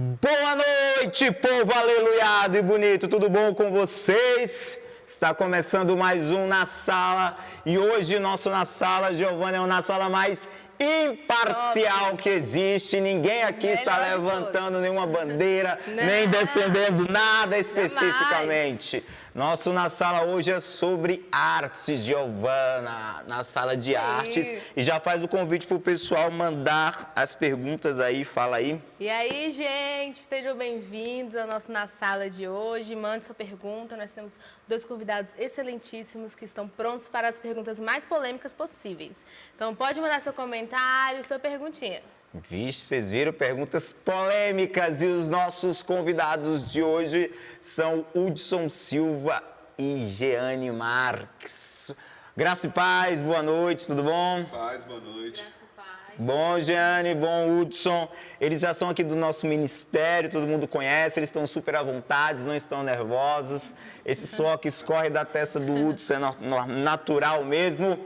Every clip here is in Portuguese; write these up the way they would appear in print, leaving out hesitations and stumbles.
Boa noite, povo aleluiado e bonito, tudo bom com vocês? Está começando mais um Na Sala e hoje nosso Na Sala, Giovana, é uma Na Sala mais imparcial que existe. Ninguém aqui está levantando nenhuma bandeira, nem defendendo nada especificamente. Nosso Na Sala hoje é sobre artes, Giovana, na sala de artes. E já faz o convite para o pessoal mandar as perguntas aí, fala aí. E aí, gente, sejam bem-vindos ao nosso Na Sala de hoje. Mande sua pergunta, nós temos dois convidados excelentíssimos que estão prontos para as perguntas mais polêmicas possíveis. Então pode mandar seu comentário, sua perguntinha. Vixe, vocês viram perguntas polêmicas e os nossos convidados de hoje são Hudson Silva e Jeane Marques. Graça e paz, boa noite, tudo bom? Paz, boa noite. Graça e paz. Bom, Jeane, bom, Hudson. Eles já são aqui do nosso ministério, todo mundo conhece, eles estão super à vontade, não estão nervosos. Esse suor que escorre da testa do Hudson é natural mesmo.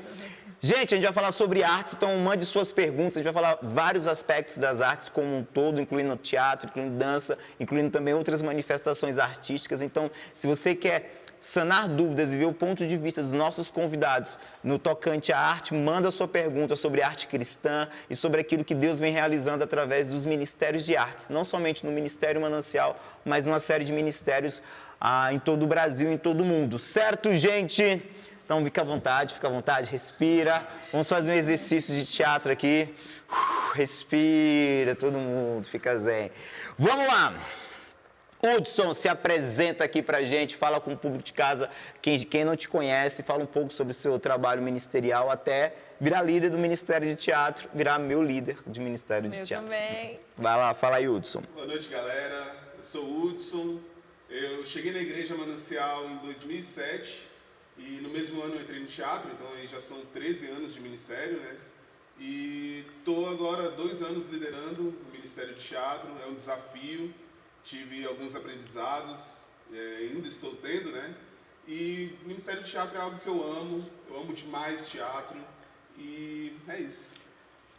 Gente, a gente vai falar sobre artes, então mande suas perguntas. A gente vai falar vários aspectos das artes como um todo, incluindo teatro, incluindo dança, incluindo também outras manifestações artísticas. Então, se você quer sanar dúvidas e ver o ponto de vista dos nossos convidados no tocante à arte, manda sua pergunta sobre arte cristã e sobre aquilo que Deus vem realizando através dos ministérios de artes. Não somente no Ministério Manancial, mas numa série de ministérios em todo o Brasil e em todo o mundo. Certo, gente? Então, fica à vontade, respira. Vamos fazer um exercício de teatro aqui. Respira, todo mundo, fica zen. Vamos lá. Hudson, se apresenta aqui pra gente, fala com o público de casa, quem não te conhece, fala um pouco sobre o seu trabalho ministerial até virar líder do Ministério de Teatro, virar meu líder de Ministério de Teatro. Também. Vai lá, fala aí, Hudson. Boa noite, galera. Eu sou o Hudson. Eu cheguei na Igreja Manancial em 2007 e no mesmo ano eu entrei no teatro, então aí já são 13 anos de ministério, né? E estou agora 2 anos liderando o Ministério de Teatro, é um desafio. Tive alguns aprendizados, ainda estou tendo, né? E o Ministério de Teatro é algo que eu amo demais teatro e é isso.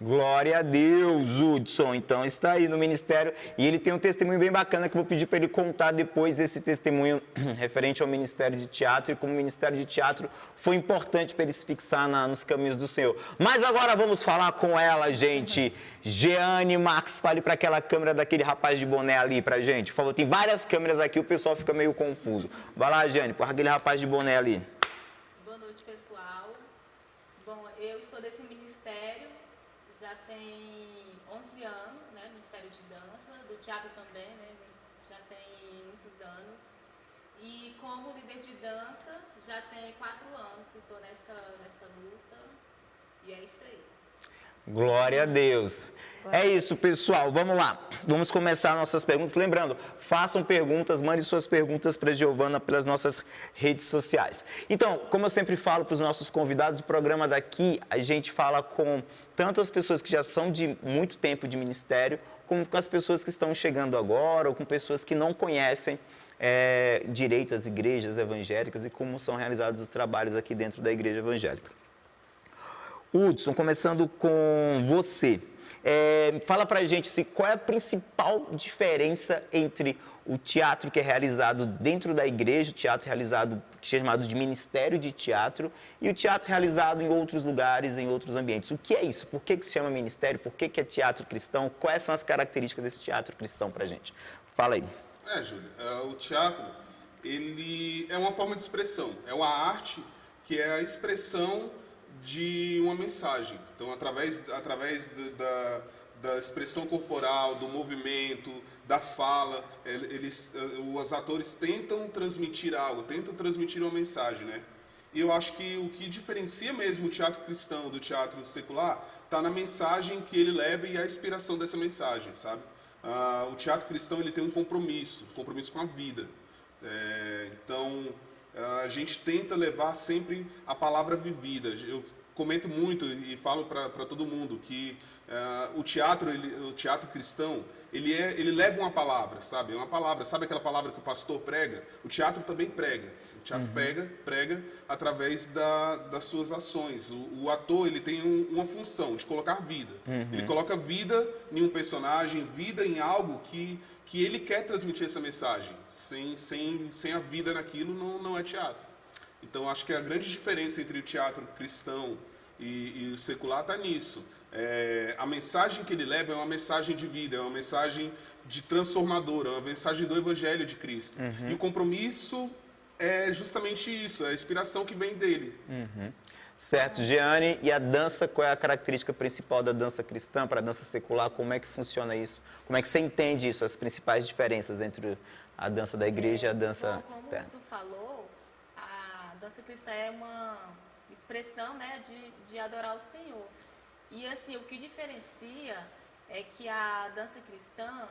Glória a Deus, Hudson. Então está aí no ministério e ele tem um testemunho bem bacana que eu vou pedir para ele contar depois esse testemunho referente ao Ministério de Teatro e como o Ministério de Teatro foi importante para ele se fixar nos caminhos do Senhor. Mas agora vamos falar com ela, gente. Jeane Marques, fale para aquela câmera daquele rapaz de boné ali pra gente. Por favor, tem várias câmeras aqui, o pessoal fica meio confuso. Vai lá, Jeane, para aquele rapaz de boné ali. Boa noite, pessoal. Bom, eu estou nesse ministério já tem 11 anos, né, Ministério de Dança, do teatro também, né, já tem muitos anos. E como líder de dança, já tem 4 anos que estou nessa luta, e é isso aí. Glória a Deus. É isso, pessoal. Vamos lá. Vamos começar nossas perguntas. Lembrando, façam perguntas, mandem suas perguntas para a Giovana pelas nossas redes sociais. Então, como eu sempre falo para os nossos convidados, o programa daqui, a gente fala com tanto as pessoas que já são de muito tempo de ministério, como com as pessoas que estão chegando agora, ou com pessoas que não conhecem direito às igrejas evangélicas e como são realizados os trabalhos aqui dentro da igreja evangélica. Hudson, começando com você. Fala pra gente qual é a principal diferença entre o teatro que é realizado dentro da igreja, o teatro realizado, que é chamado de Ministério de Teatro, e o teatro realizado em outros lugares, em outros ambientes. O que é isso? Por que se chama ministério? Por que é teatro cristão? Quais são as características desse teatro cristão pra gente? Fala aí. Júlia, o teatro, ele é uma forma de expressão, é uma arte que é a expressão de uma mensagem. Então, através da expressão corporal, do movimento, da fala, os atores tentam transmitir algo, tentam transmitir uma mensagem, né? E eu acho que o que diferencia mesmo o teatro cristão do teatro secular está na mensagem que ele leva e a inspiração dessa mensagem, sabe? O teatro cristão ele tem um compromisso com a vida. Então, a gente tenta levar sempre a palavra vivida. Eu comento muito e falo para todo mundo que O teatro cristão, ele leva uma palavra, sabe? Uma palavra, sabe aquela palavra que o pastor prega? O teatro também prega. O teatro prega através das suas ações. O ator, ele tem uma função de colocar vida. Ele coloca vida em um personagem, vida em algo que ele quer transmitir essa mensagem. Sem a vida naquilo, não é teatro. Então, acho que a grande diferença entre o teatro cristão e o secular está nisso. A mensagem que ele leva é uma mensagem de vida, é uma mensagem de transformadora, é uma mensagem do Evangelho de Cristo. E o compromisso é justamente isso, é a inspiração que vem dele. Certo, Jeane, e a dança, qual é a característica principal da dança cristã para a dança secular? Como é que funciona isso? Como é que você entende isso, as principais diferenças entre a dança da igreja e a dança externa? Como você falou, a dança cristã é uma expressão, né, de adorar o Senhor. E assim, o que diferencia é que a dança cristã,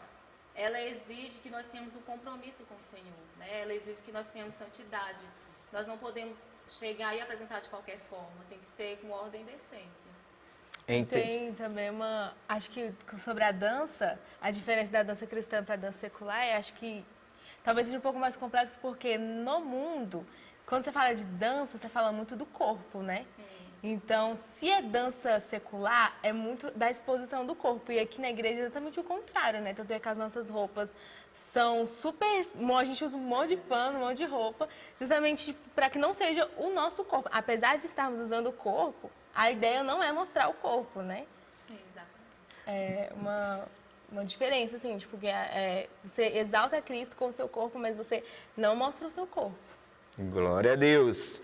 ela exige que nós tenhamos um compromisso com o Senhor, né? Ela exige que nós tenhamos santidade. Nós não podemos chegar e apresentar de qualquer forma, tem que ser com ordem e decência. Entendi. Tem também acho que sobre a dança, a diferença da dança cristã para a dança secular, acho que talvez seja um pouco mais complexo, porque no mundo, quando você fala de dança, você fala muito do corpo, né? Sim. Então, se é dança secular, é muito da exposição do corpo. E aqui na igreja é exatamente o contrário, né? Tanto é que as nossas roupas são super... A gente usa um monte de pano, um monte de roupa, justamente para que não seja o nosso corpo. Apesar de estarmos usando o corpo, a ideia não é mostrar o corpo, né? Sim, exatamente. É uma diferença, assim, tipo, que você exalta Cristo com o seu corpo, mas você não mostra o seu corpo. Glória a Deus.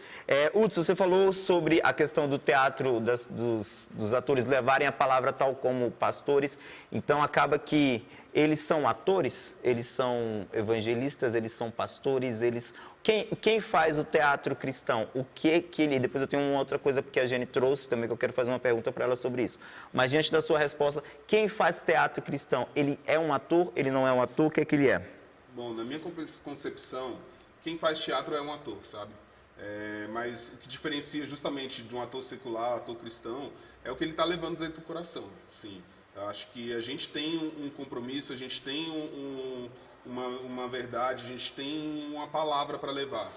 Hudson, você falou sobre a questão do teatro, dos atores levarem a palavra tal como pastores. Então, acaba que eles são atores, eles são evangelistas, eles são pastores, Quem faz o teatro cristão? O que ele... Depois eu tenho uma outra coisa que a Jenny trouxe também, que eu quero fazer uma pergunta para ela sobre isso. Mas, diante da sua resposta, quem faz teatro cristão? Ele é um ator? Ele não é um ator? O que é que ele é? Bom, na minha concepção, quem faz teatro é um ator, sabe? Mas o que diferencia justamente de um ator secular, ator cristão, é o que ele está levando dentro do coração. Sim, eu acho que a gente tem um compromisso, a gente tem uma verdade, a gente tem uma palavra para levar.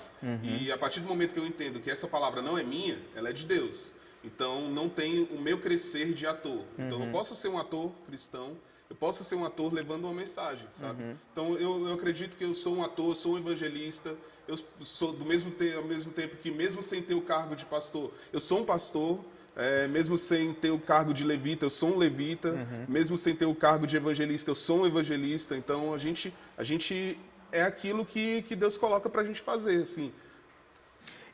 E a partir do momento que eu entendo que essa palavra não é minha, ela é de Deus. Então não tem o meu crescer de ator. Então eu posso ser um ator cristão, eu posso ser um ator levando uma mensagem, sabe? Então eu acredito que eu sou um ator, sou um evangelista, eu sou ao mesmo tempo que, mesmo sem ter o cargo de pastor, eu sou um pastor, mesmo sem ter o cargo de levita, eu sou um levita, mesmo sem ter o cargo de evangelista, eu sou um evangelista. Então a gente é aquilo que Deus coloca pra gente fazer, assim.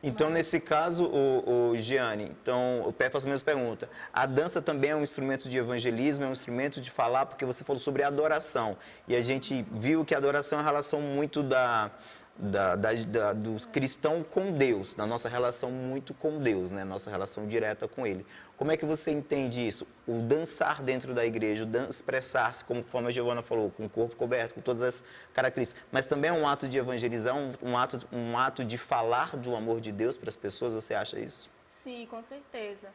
Então, nesse caso, o Jeane, então, eu faço a mesma pergunta. A dança também é um instrumento de evangelismo, é um instrumento de falar, porque você falou sobre adoração. E a gente viu que a adoração é uma relação muito do cristão com Deus, da nossa relação muito com Deus, né? Nossa relação direta com Ele. Como é que você entende isso? O dançar dentro da igreja, o expressar-se, como a Giovana falou, com o corpo coberto, com todas as características, mas também é um ato de evangelizar, um ato de falar do amor de Deus para as pessoas, você acha isso? Sim, com certeza.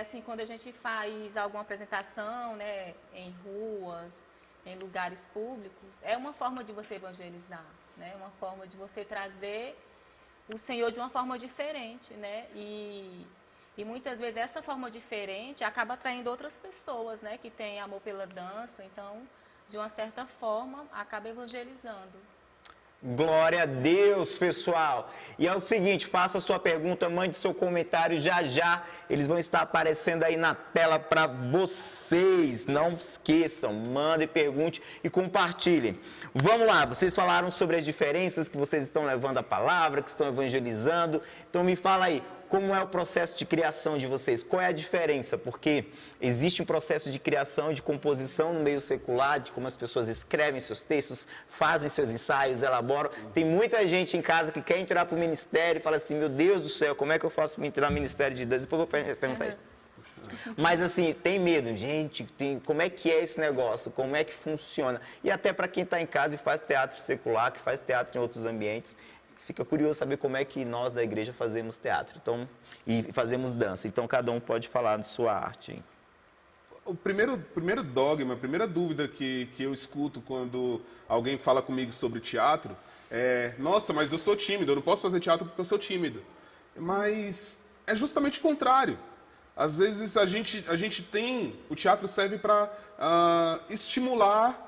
Assim, quando a gente faz alguma apresentação, né, em ruas, em lugares públicos, é uma forma de você evangelizar, né? Uma forma de você trazer o Senhor de uma forma diferente, né? E muitas vezes essa forma diferente acaba atraindo outras pessoas, né? Que têm amor pela dança, então, de uma certa forma, acaba evangelizando. Glória a Deus, pessoal. E é o seguinte, faça sua pergunta, mande seu comentário já. Eles vão estar aparecendo aí na tela para vocês. Não esqueçam, mande, pergunte e compartilhem. Vamos lá, vocês falaram sobre as diferenças que vocês estão levando a palavra, que estão evangelizando. Então me fala aí, como é o processo de criação de vocês? Qual é a diferença? Porque existe um processo de criação e de composição no meio secular, de como as pessoas escrevem seus textos, fazem seus ensaios, elaboram. Tem muita gente em casa que quer entrar para o ministério e fala assim, meu Deus do céu, como é que eu faço para entrar no ministério de Deus? Depois eu vou perguntar isso. Mas assim, tem medo, gente, como é que é esse negócio, como é que funciona? E até para quem está em casa e faz teatro secular, que faz teatro em outros ambientes, fica curioso saber como é que nós da igreja fazemos teatro e fazemos dança. Então, cada um pode falar de sua arte. Hein? O primeiro dogma, a primeira dúvida que eu escuto quando alguém fala comigo sobre teatro é: nossa, mas eu sou tímido, eu não posso fazer teatro porque eu sou tímido. Mas é justamente o contrário. Às vezes a gente tem... O teatro serve para estimular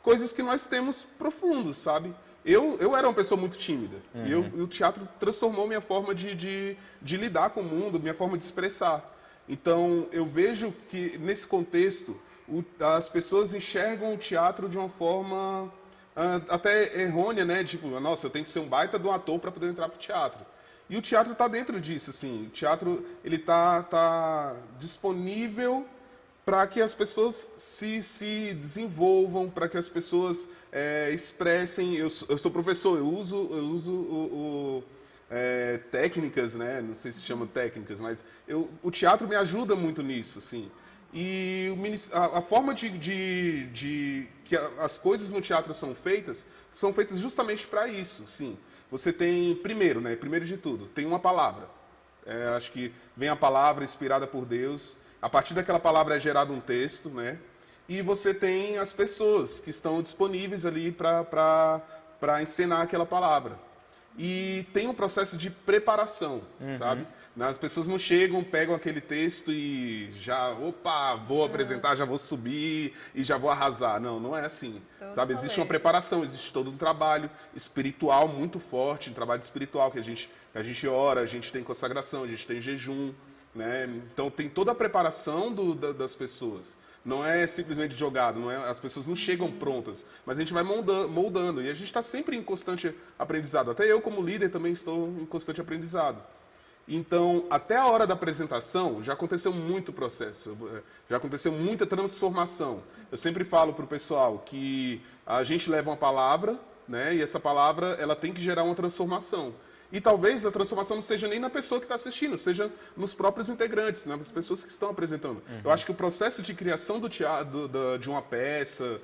coisas que nós temos profundos, sabe? Eu era uma pessoa muito tímida. E o teatro transformou minha forma de lidar com o mundo, minha forma de expressar. Então, eu vejo que, nesse contexto, as pessoas enxergam o teatro de uma forma até errônea, né? Tipo, nossa, eu tenho que ser um baita de um ator para poder entrar pro teatro. E o teatro está dentro disso, assim. O teatro, ele tá disponível para que as pessoas se desenvolvam, para que as pessoas expressem. Eu sou professor, eu uso técnicas, né? Não sei se chama técnicas, mas o teatro me ajuda muito nisso, assim. E a forma que as coisas no teatro são feitas justamente para isso, sim. Você tem, primeiro de tudo, tem uma palavra. Acho que vem a palavra inspirada por Deus. A partir daquela palavra é gerado um texto, né? E você tem as pessoas que estão disponíveis ali para encenar aquela palavra. E tem um processo de preparação, sabe? As pessoas não chegam, pegam aquele texto e já, vou apresentar, já vou subir e já vou arrasar. Não, não é assim. Sabe? Existe uma preparação, existe todo um trabalho espiritual muito forte, um trabalho espiritual que a gente ora, a gente tem consagração, a gente tem jejum, né? Então tem toda a preparação das pessoas. Não é simplesmente jogado, as pessoas não chegam prontas, mas a gente vai moldando e a gente está sempre em constante aprendizado. Até eu, como líder, também estou em constante aprendizado. Então, até a hora da apresentação, já aconteceu muito processo, já aconteceu muita transformação. Eu sempre falo para o pessoal que a gente leva uma palavra, né, e essa palavra ela tem que gerar uma transformação. E talvez a transformação não seja nem na pessoa que está assistindo, seja nos próprios integrantes, nas pessoas que estão apresentando. Eu acho que o processo de criação do teatro, de uma peça,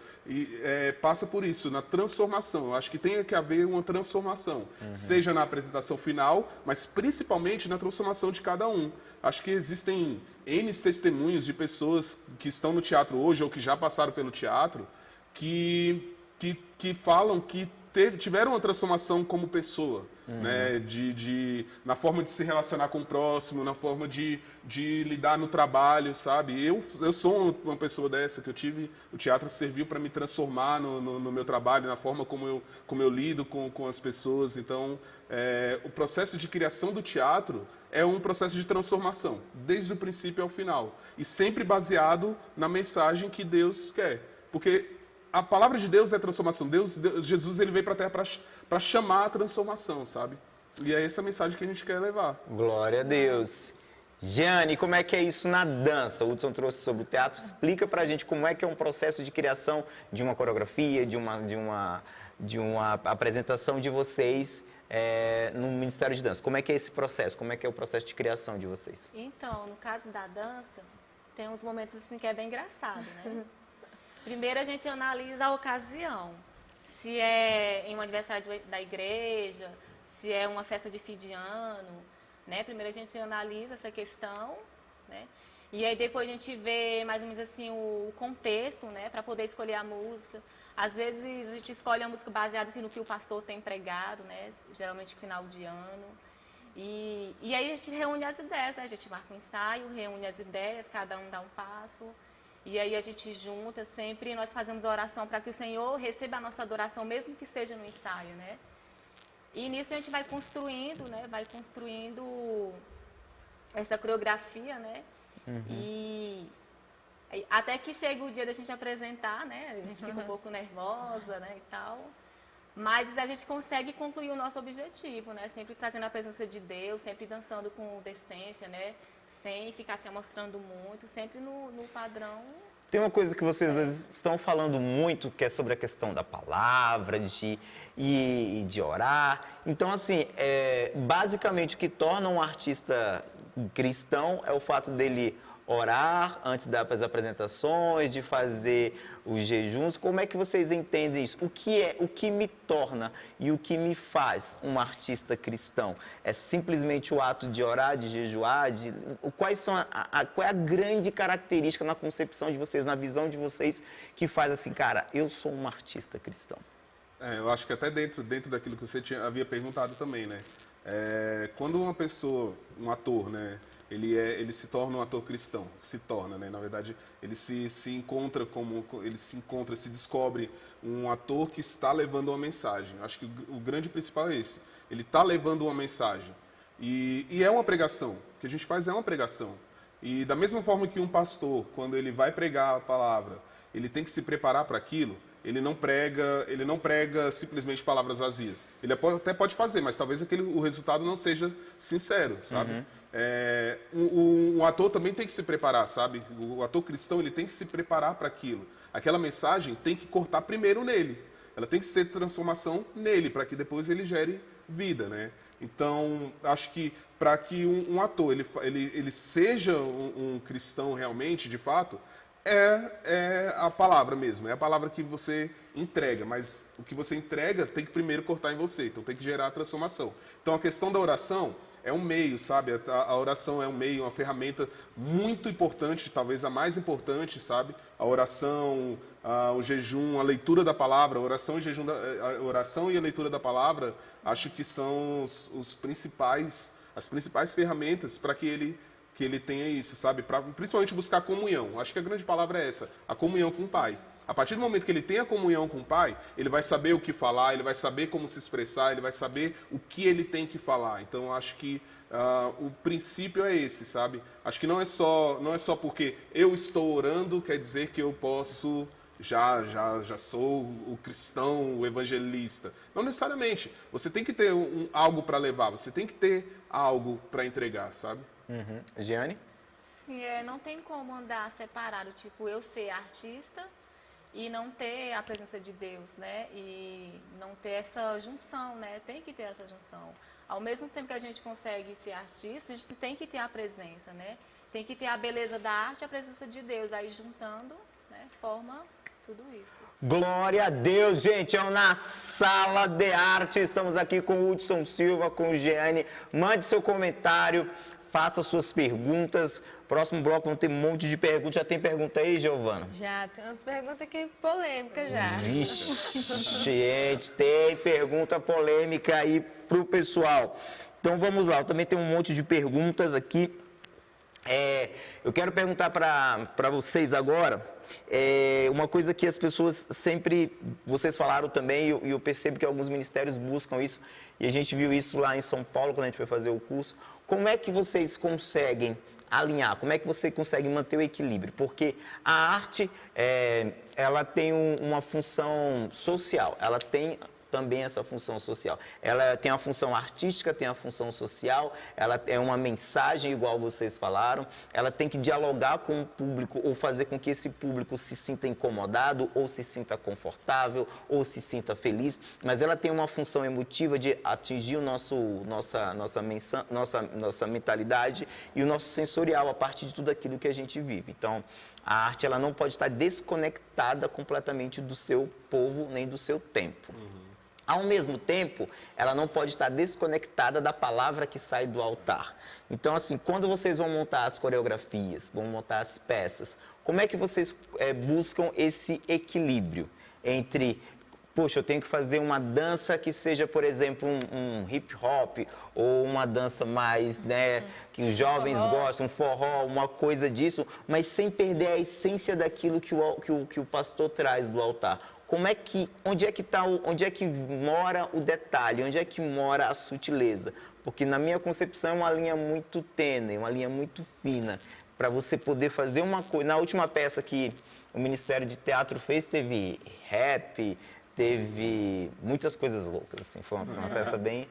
passa por isso, na transformação. Eu acho que tem que haver uma transformação, seja na apresentação final, mas principalmente na transformação de cada um. Acho que existem N testemunhos de pessoas que estão no teatro hoje ou que já passaram pelo teatro que falam que tiveram uma transformação como pessoa, né? Na forma de se relacionar com o próximo, na forma de lidar no trabalho, sabe? Eu sou uma pessoa dessa, o teatro serviu para me transformar no meu trabalho, na forma como eu lido com as pessoas. Então, o processo de criação do teatro é um processo de transformação, desde o princípio ao final. E sempre baseado na mensagem que Deus quer. Porque a palavra de Deus é transformação. Jesus, ele veio para a Terra para chamar a transformação, sabe? E é essa mensagem que a gente quer levar. Glória a Deus. Jeane, como é que é isso na dança? O Hudson trouxe sobre o teatro. Explica pra gente como é que é um processo de criação de uma coreografia, de uma apresentação de vocês no Ministério de Dança. Como é que é esse processo? Como é que é o processo de criação de vocês? Então, no caso da dança, tem uns momentos assim que é bem engraçado, né? Primeiro a gente analisa a ocasião, se é em um aniversário da igreja, se é uma festa de fim de ano, né? Primeiro a gente analisa essa questão, né? E aí depois a gente vê mais ou menos assim o contexto, né? Para poder escolher a música. Às vezes a gente escolhe a música baseada assim, no que o pastor tem pregado, né? Geralmente final de ano. E aí a gente reúne as ideias, né? A gente marca um ensaio, reúne as ideias, cada um dá um passo. E aí a gente junta sempre, nós fazemos a oração para que o Senhor receba a nossa adoração, mesmo que seja no ensaio, né? E nisso a gente vai construindo, né? Vai construindo essa coreografia, né? E até que chega o dia da gente apresentar, né? A gente fica um pouco nervosa, né? E tal. Mas a gente consegue concluir o nosso objetivo, né? Sempre trazendo a presença de Deus, sempre dançando com decência, né? Sem ficar se amostrando muito, sempre no padrão. Tem uma coisa que vocês dois estão falando muito, que é sobre a questão da palavra, e de orar. Então, assim, basicamente o que torna um artista cristão é o fato dele orar antes das apresentações, de fazer os jejuns. Como é que vocês entendem isso? O que me torna e o que me faz um artista cristão? É simplesmente o ato de orar, de jejuar? Qual é a grande característica na concepção de vocês, na visão de vocês, que faz assim, cara, eu sou um artista cristão? Eu acho que até dentro daquilo que você havia perguntado também, né? Quando uma pessoa, um ator, né? Ele se torna um ator cristão, se torna, né? Na verdade, ele se encontra se descobre um ator que está levando uma mensagem. Acho que o grande principal é esse. Ele está levando uma mensagem. E é uma pregação. O que a gente faz é uma pregação. E da mesma forma que um pastor, quando ele vai pregar a palavra, ele tem que se preparar para aquilo. Ele não prega simplesmente palavras vazias. Ele até pode fazer, mas talvez o resultado não seja sincero, sabe? O ator também tem que se preparar, sabe? O ator cristão, ele tem que se preparar para aquilo. Aquela mensagem tem que cortar primeiro nele. Ela tem que ser transformação nele, para que depois ele gere vida, né? Então, acho que para que um ator ele seja um cristão realmente, de fato, é a palavra mesmo, é a palavra que você entrega, mas o que você entrega tem que primeiro cortar em você, então tem que gerar a transformação. Então a questão da oração é um meio, sabe? A oração é um meio, uma ferramenta muito importante, talvez a mais importante, sabe? A oração, o jejum, a leitura da palavra, a oração e a leitura da palavra, acho que são as principais ferramentas para que ele tenha isso, sabe? Principalmente buscar comunhão. Acho que a grande palavra é essa, a comunhão com o Pai. A partir do momento que ele tem a comunhão com o Pai, ele vai saber o que falar, ele vai saber como se expressar, ele vai saber o que ele tem que falar. Então, acho que o princípio é esse, sabe? Acho que não é só porque eu estou orando, quer dizer que eu posso... Já sou o cristão, o evangelista. Não necessariamente. Você tem que ter algo para levar, você tem que ter algo para entregar, sabe? Giane? Sim, não tem como andar separado, tipo, eu ser artista e não ter a presença de Deus, né? E não ter essa junção, né? Tem que ter essa junção. Ao mesmo tempo que a gente consegue ser artista, a gente tem que ter a presença, né? Tem que ter a beleza da arte e a presença de Deus. Aí juntando, né, forma tudo isso. Glória a Deus, gente, é Na Sala de Arte. Estamos aqui com o Hudson Silva, com o Giane. Mande seu comentário, faça suas perguntas. Próximo bloco vão ter um monte de perguntas. Já tem pergunta aí, Giovana? Já, tem umas perguntas aqui polêmicas já. Vixe, gente, tem pergunta polêmica aí pro pessoal. Então vamos lá, eu também tenho um monte de perguntas aqui. Eu quero perguntar para vocês agora. Uma coisa que as pessoas sempre, vocês falaram também, e eu percebo que alguns ministérios buscam isso, e a gente viu isso lá em São Paulo, quando a gente foi fazer o curso. Como é que vocês conseguem alinhar? Como é que você consegue manter o equilíbrio? Porque a arte, ela tem uma função social, ela tem também essa função social. Ela tem a função artística, tem a função social, ela é uma mensagem, igual vocês falaram, ela tem que dialogar com o público ou fazer com que esse público se sinta incomodado, ou se sinta confortável, ou se sinta feliz, mas ela tem uma função emotiva de atingir nossa mentalidade e o nosso sensorial a partir de tudo aquilo que a gente vive. Então, a arte ela não pode estar desconectada completamente do seu povo nem do seu tempo. Ao mesmo tempo, ela não pode estar desconectada da palavra que sai do altar. Então, assim, quando vocês vão montar as coreografias, vão montar as peças, como é que vocês buscam esse equilíbrio entre... Poxa, eu tenho que fazer uma dança que seja, por exemplo, um hip hop, ou uma dança mais, né, que os jovens gostam, um forró, uma coisa disso, mas sem perder a essência daquilo que o pastor traz do altar. Onde é que mora o detalhe, onde é que mora a sutileza? Porque na minha concepção é uma linha muito tênue, uma linha muito fina, para você poder fazer uma coisa. Na última peça que o Ministério de Teatro fez, teve rap, teve muitas coisas loucas, assim, foi uma festa bem...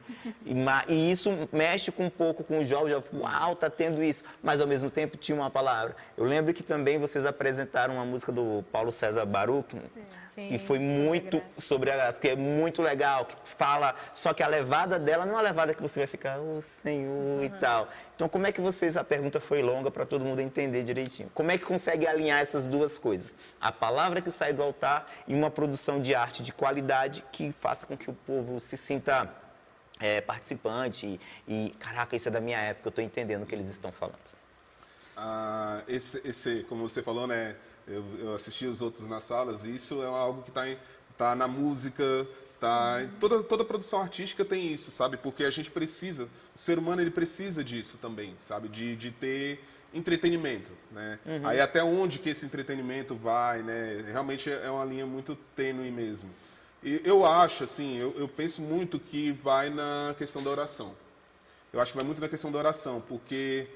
E isso mexe com um pouco com os jovens, já uau, tá tendo isso, mas ao mesmo tempo tinha uma palavra. Eu lembro que também vocês apresentaram uma música do Paulo César Baruch, que foi muito sobre a graça, que é muito legal, que fala, só que a levada dela não é uma levada que você vai ficar, ô Senhor e tal. Então, como é que vocês, a pergunta foi longa para todo mundo entender direitinho, como é que consegue alinhar essas duas coisas? A palavra que sai do altar e uma produção de arte de qualidade que faça com que o povo se sinta participante e, caraca, isso é da minha época, eu estou entendendo o que eles estão falando. Como você falou, né? Eu assisti os outros nas salas e isso é algo que tá na música, toda produção artística tem isso, sabe? Porque a gente precisa, o ser humano ele precisa disso também, sabe? De ter entretenimento, né? Aí até onde que esse entretenimento vai, né? Realmente é uma linha muito tênue mesmo. E eu acho, assim, eu penso muito que vai na questão da oração. Eu acho que vai muito na questão da oração, porque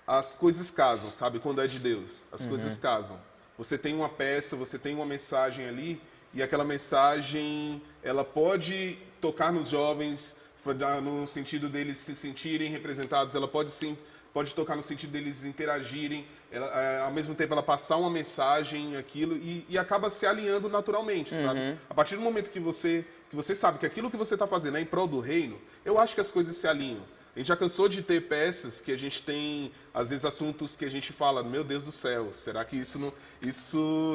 as coisas casam, sabe? Quando é de Deus, as coisas casam. Você tem uma peça, você tem uma mensagem ali, e aquela mensagem, ela pode tocar nos jovens, no sentido deles se sentirem representados, ela pode tocar no sentido deles interagirem, ao mesmo tempo ela passar uma mensagem, aquilo, e acaba se alinhando naturalmente, sabe? A partir do momento que você sabe que aquilo que você está fazendo é em prol do reino, eu acho que as coisas se alinham. A gente já cansou de ter peças que a gente tem, às vezes, assuntos que a gente fala, meu Deus do céu, será que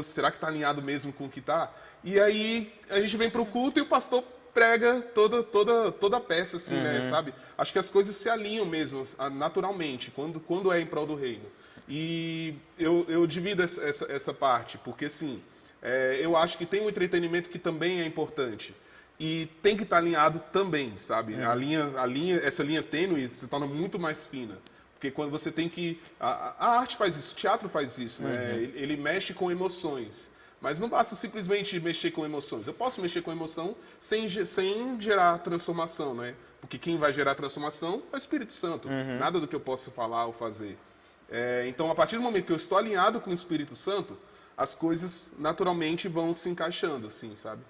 será que está alinhado mesmo com o que está? E aí a gente vem para o culto e o pastor prega toda a peça, assim, né, sabe? Acho que as coisas se alinham mesmo, naturalmente, quando é em prol do reino. E eu divido essa parte, porque, assim, eu acho que tem um entretenimento que também é importante. E tem que estar alinhado também, sabe? Essa linha tênue se torna muito mais fina. Porque quando você tem que... A arte faz isso, o teatro faz isso, né? Ele mexe com emoções. Mas não basta simplesmente mexer com emoções. Eu posso mexer com emoção sem gerar transformação, né? Porque quem vai gerar transformação é o Espírito Santo. Nada do que eu possa falar ou fazer. Então, a partir do momento que eu estou alinhado com o Espírito Santo, as coisas naturalmente vão se encaixando, assim, sabe?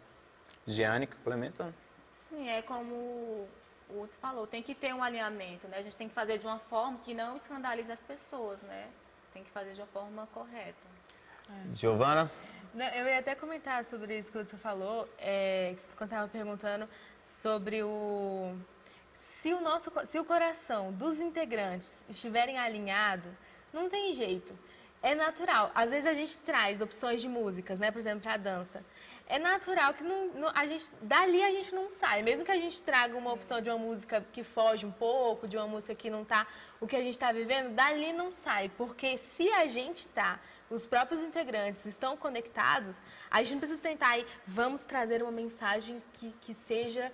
Giane, complementando. Sim, é como o Hudson falou, tem que ter um alinhamento, né? A gente tem que fazer de uma forma que não escandalize as pessoas, né? Tem que fazer de uma forma correta. Giovana? Eu ia até comentar sobre isso que o Hudson falou, quando estava perguntando sobre se o coração dos integrantes estiverem alinhado, não tem jeito. É natural. Às vezes a gente traz opções de músicas, né? Por exemplo, para a dança. É natural que dali a gente não sai. Mesmo que a gente traga uma opção de uma música que foge um pouco, de uma música que não está o que a gente está vivendo, dali não sai. Porque se a gente está, os próprios integrantes estão conectados, a gente não precisa sentar aí, vamos trazer uma mensagem que seja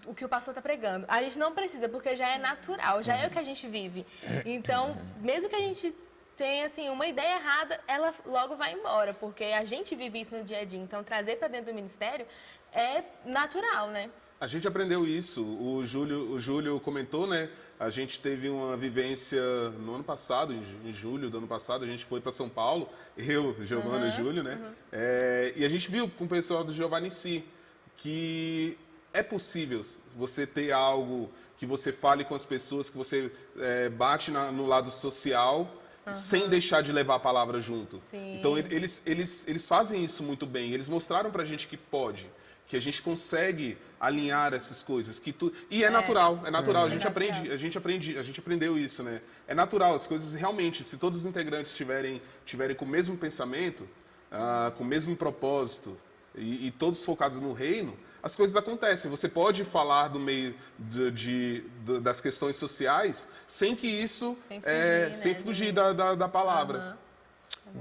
o que o pastor está pregando. A gente não precisa, porque já é natural, já é o que a gente vive. Então, mesmo que a gente tem, assim, uma ideia errada, ela logo vai embora, porque a gente vive isso no dia a dia. Então, trazer para dentro do ministério é natural, né? A gente aprendeu isso. O Júlio comentou, né? A gente teve uma vivência no ano passado, em julho do ano passado, a gente foi para São Paulo, eu, Giovana e Júlio, né? E a gente viu com o pessoal do Giovanni Si que é possível você ter algo que você fale com as pessoas, que você bate no lado social, sem deixar de levar a palavra junto. Sim. Então, eles fazem isso muito bem. Eles mostraram pra gente que pode, que a gente consegue alinhar essas coisas. E é natural, é natural. A gente aprendeu isso, né? É natural, as coisas realmente, se todos os integrantes tiverem com o mesmo pensamento, com o mesmo propósito, e todos focados no reino, as coisas acontecem. Você pode falar do meio das questões sociais sem que isso... Sem fugir da palavra.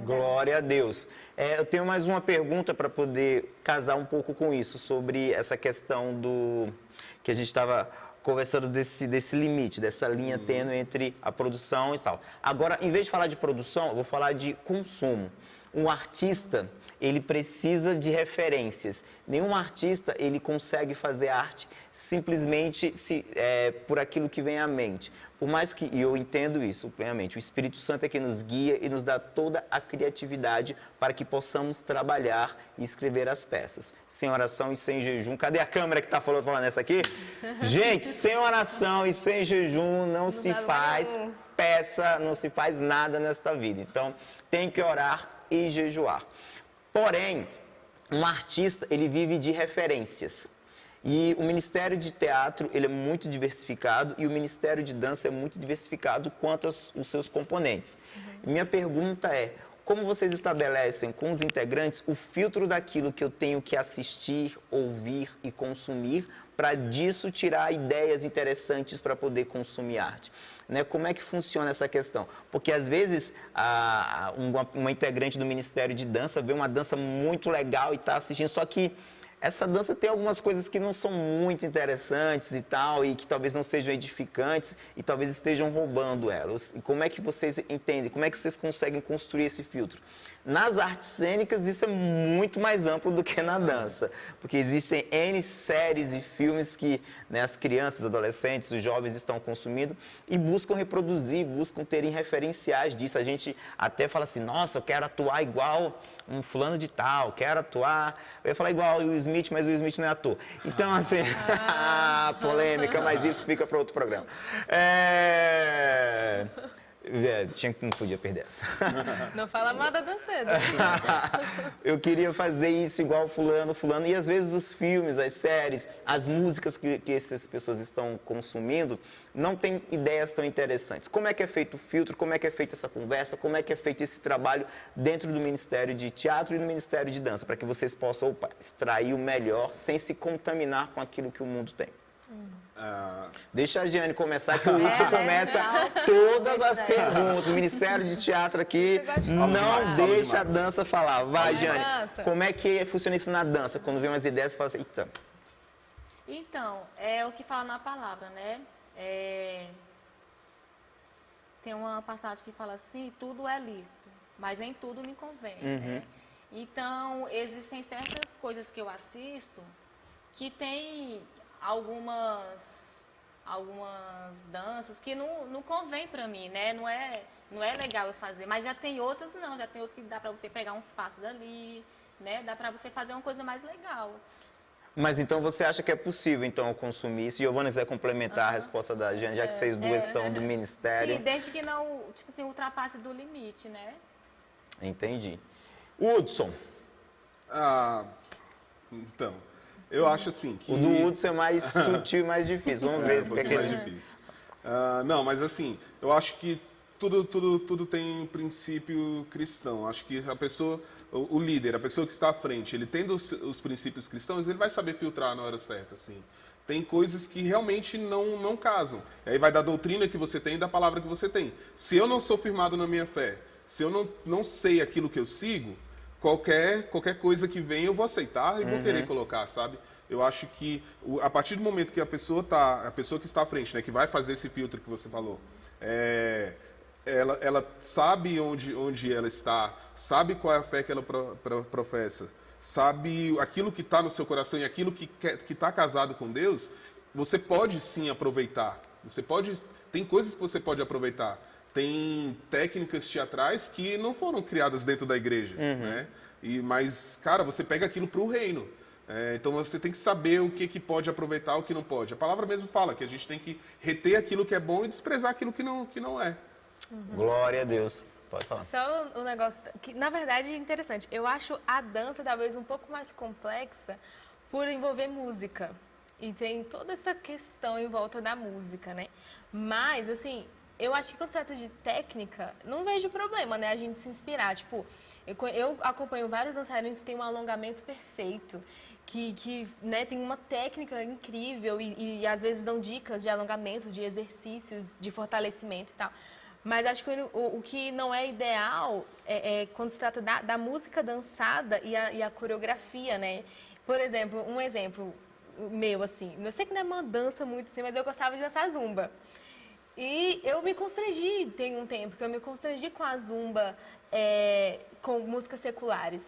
Glória a Deus. Eu tenho mais uma pergunta para poder casar um pouco com isso, sobre essa questão que a gente estava conversando desse limite, dessa linha tênue entre a produção e tal. Agora, em vez de falar de produção, eu vou falar de consumo. Um artista, ele precisa de referências. Nenhum artista ele consegue fazer arte simplesmente por aquilo que vem à mente. Por mais que, e eu entendo isso plenamente, o Espírito Santo é que nos guia e nos dá toda a criatividade para que possamos trabalhar e escrever as peças. Sem oração e sem jejum. Cadê a câmera que está falando nessa aqui? Gente, sem oração e sem jejum não se faz peça, não se faz nada nesta vida. Então, tem que orar e jejuar. Porém, um artista, ele vive de referências. E o Ministério de Teatro, ele é muito diversificado e o Ministério de Dança é muito diversificado quanto aos seus componentes. Minha pergunta é, como vocês estabelecem com os integrantes o filtro daquilo que eu tenho que assistir, ouvir e consumir para disso tirar ideias interessantes para poder consumir arte? Né? Como é que funciona essa questão? Porque às vezes uma integrante do Ministério de Dança vê uma dança muito legal e está assistindo, só que essa dança tem algumas coisas que não são muito interessantes e tal, e que talvez não sejam edificantes e talvez estejam roubando elas. E como é que vocês entendem? Como é que vocês conseguem construir esse filtro? Nas artes cênicas, isso é muito mais amplo do que na dança, porque existem N séries e filmes que, né, as crianças, os adolescentes, os jovens estão consumindo e buscam reproduzir, buscam terem referenciais disso. A gente até fala assim, nossa, eu quero atuar igual um fulano de tal, quero atuar... Eu ia falar igual o Will Smith, mas o Will Smith não é ator. Então, assim, polêmica, mas isso fica para outro programa. Não podia perder essa. Não fala mal da danceira. Eu queria fazer isso igual fulano, e às vezes os filmes, as séries, as músicas que essas pessoas estão consumindo não têm ideias tão interessantes. Como é que é feito o filtro, como é que é feita essa conversa, como é que é feito esse trabalho dentro do Ministério de Teatro e do Ministério de Dança, para que vocês possam extrair o melhor sem se contaminar com aquilo que o mundo tem? Deixa a Giane começar, que o Hudson começa todas as perguntas. O Ministério de Teatro aqui não deixa a dança falar. Vai, Giane. Como é que funciona isso na dança? Quando vem umas ideias, você fala assim, eita. Então, é o que fala na palavra, né? Tem uma passagem que fala assim, tudo é lícito, mas nem tudo me convém, né? Então, existem certas coisas que eu assisto que tem algumas danças que não convém pra mim, né? Não é legal eu fazer, mas já tem outras não, já tem outras que dá pra você pegar uns passos ali, né? Dá pra você fazer uma coisa mais legal. Mas então você acha que é possível então consumir? Se Giovana quiser complementar a resposta da Giane, já que vocês duas são do Ministério. Sim, desde que não, tipo assim, ultrapasse do limite, né? Entendi. Hudson. Então, eu acho assim que... O do Hudson é mais sutil e mais difícil. Vamos ver. Um pouquinho mais difícil. Não, mas assim, eu acho que tudo tem um princípio cristão. Acho que a pessoa, o líder, a pessoa que está à frente, ele tendo os princípios cristãos, ele vai saber filtrar na hora certa, assim. Tem coisas que realmente não casam. E aí vai da doutrina que você tem e da palavra que você tem. Se eu não sou firmado na minha fé, se eu não sei aquilo que eu sigo, qualquer coisa que vem eu vou aceitar e vou querer colocar, sabe? Eu acho que a partir do momento que a pessoa que está à frente, né, que vai fazer esse filtro que você falou, ela sabe onde ela está, sabe qual é a fé que ela professa, sabe aquilo que está no seu coração e aquilo que está casado com Deus, você pode sim aproveitar. Tem coisas que você pode aproveitar. Tem técnicas teatrais que não foram criadas dentro da igreja, né? Mas, cara, você pega aquilo para o reino. Então você tem que saber o que pode aproveitar, o que não pode. A palavra mesmo fala que a gente tem que reter aquilo que é bom e desprezar aquilo que não é. Glória a Deus. Pode falar. Só um negócio que, na verdade, é interessante. Eu acho a dança talvez um pouco mais complexa por envolver música. E tem toda essa questão em volta da música, né? Mas, assim, eu acho que quando trata de técnica, não vejo problema, né? A gente se inspirar. Tipo, eu acompanho vários dançarinos que têm um alongamento perfeito, que né, tem uma técnica incrível e às vezes dão dicas de alongamento, de exercícios, de fortalecimento e tal. Mas acho que o que não é ideal é quando se trata da música dançada e a coreografia, né? Por exemplo, um exemplo meu, assim, eu sei que não é uma dança muito assim, mas eu gostava de dançar zumba. E eu me constrangi, tem um tempo, que eu me constrangi com a zumba, com músicas seculares.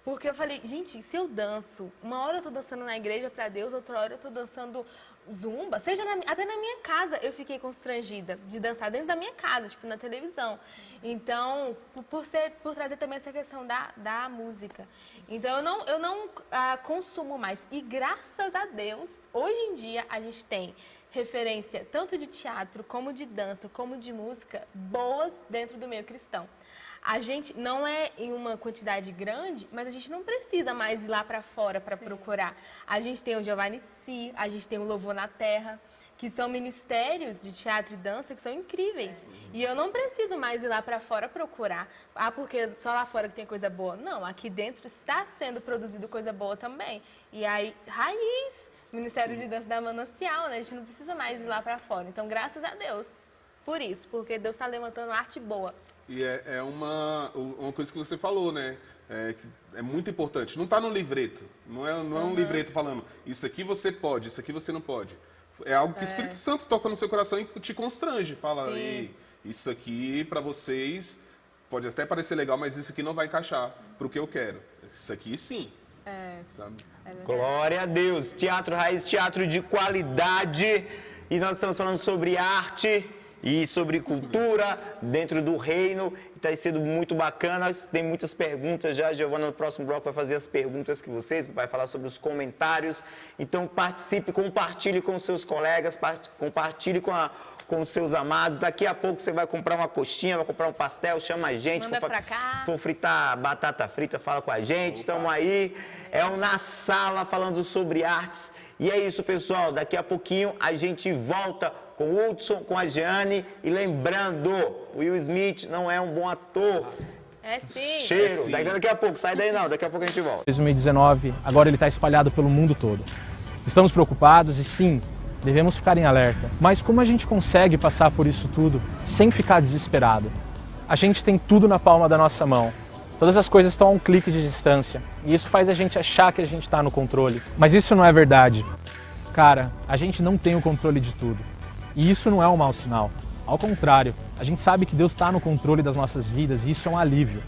Porque eu falei, gente, se eu danço, uma hora eu tô dançando na igreja para Deus, outra hora eu tô dançando zumba, seja até na minha casa eu fiquei constrangida de dançar dentro da minha casa, tipo na televisão. Então, por trazer também essa questão da música. Então, eu não consumo mais. E graças a Deus, hoje em dia, a gente tem referência tanto de teatro, como de dança, como de música, boas dentro do meio cristão. A gente não é em uma quantidade grande, mas a gente não precisa mais ir lá para fora para procurar. A gente tem o Giovanni Si, a gente tem o Louvor na Terra, que são ministérios de teatro e dança que são incríveis. E eu não preciso mais ir lá para fora procurar. Ah, porque só lá fora que tem coisa boa. Não, aqui dentro está sendo produzido coisa boa também. E aí, Raiz, Ministério de Dança da Manancial, né? A gente não precisa mais ir lá para fora. Então, graças a Deus por isso, porque Deus está levantando arte boa. E é uma coisa que você falou, né? Que é muito importante. Não está no livreto. Não é um livreto falando isso aqui você pode, isso aqui você não pode. É algo que o Espírito Santo toca no seu coração e te constrange. Fala, ei, isso aqui para vocês pode até parecer legal, mas isso aqui não vai encaixar para o que eu quero. Isso aqui sim. Sabe? Glória a Deus. Teatro Raiz, teatro de qualidade. E nós estamos falando sobre arte e sobre cultura dentro do reino. Está sendo muito bacana. Tem muitas perguntas já. A Giovana, no próximo bloco, vai fazer as perguntas que vocês, vai falar sobre os comentários. Então, participe, compartilhe com seus colegas, compartilhe com os seus amados. Daqui a pouco você vai comprar uma coxinha, vai comprar um pastel, chama a gente. Manda pra cá. Se for fritar batata frita, fala com a gente. Estamos aí. É o Na Sala, falando sobre artes. E é isso, pessoal. Daqui a pouquinho a gente volta com o Hudson, com a Jeane. E lembrando, o Will Smith não é um bom ator. É sim. Cheiro. É sim. Daqui a pouco, sai daí não. Daqui a pouco a gente volta. 2019, agora ele está espalhado pelo mundo todo. Estamos preocupados e sim, devemos ficar em alerta. Mas como a gente consegue passar por isso tudo sem ficar desesperado? A gente tem tudo na palma da nossa mão. Todas as coisas estão a um clique de distância. E isso faz a gente achar que a gente está no controle. Mas isso não é verdade. Cara, a gente não tem o controle de tudo. E isso não é um mau sinal. Ao contrário, a gente sabe que Deus está no controle das nossas vidas e isso é um alívio.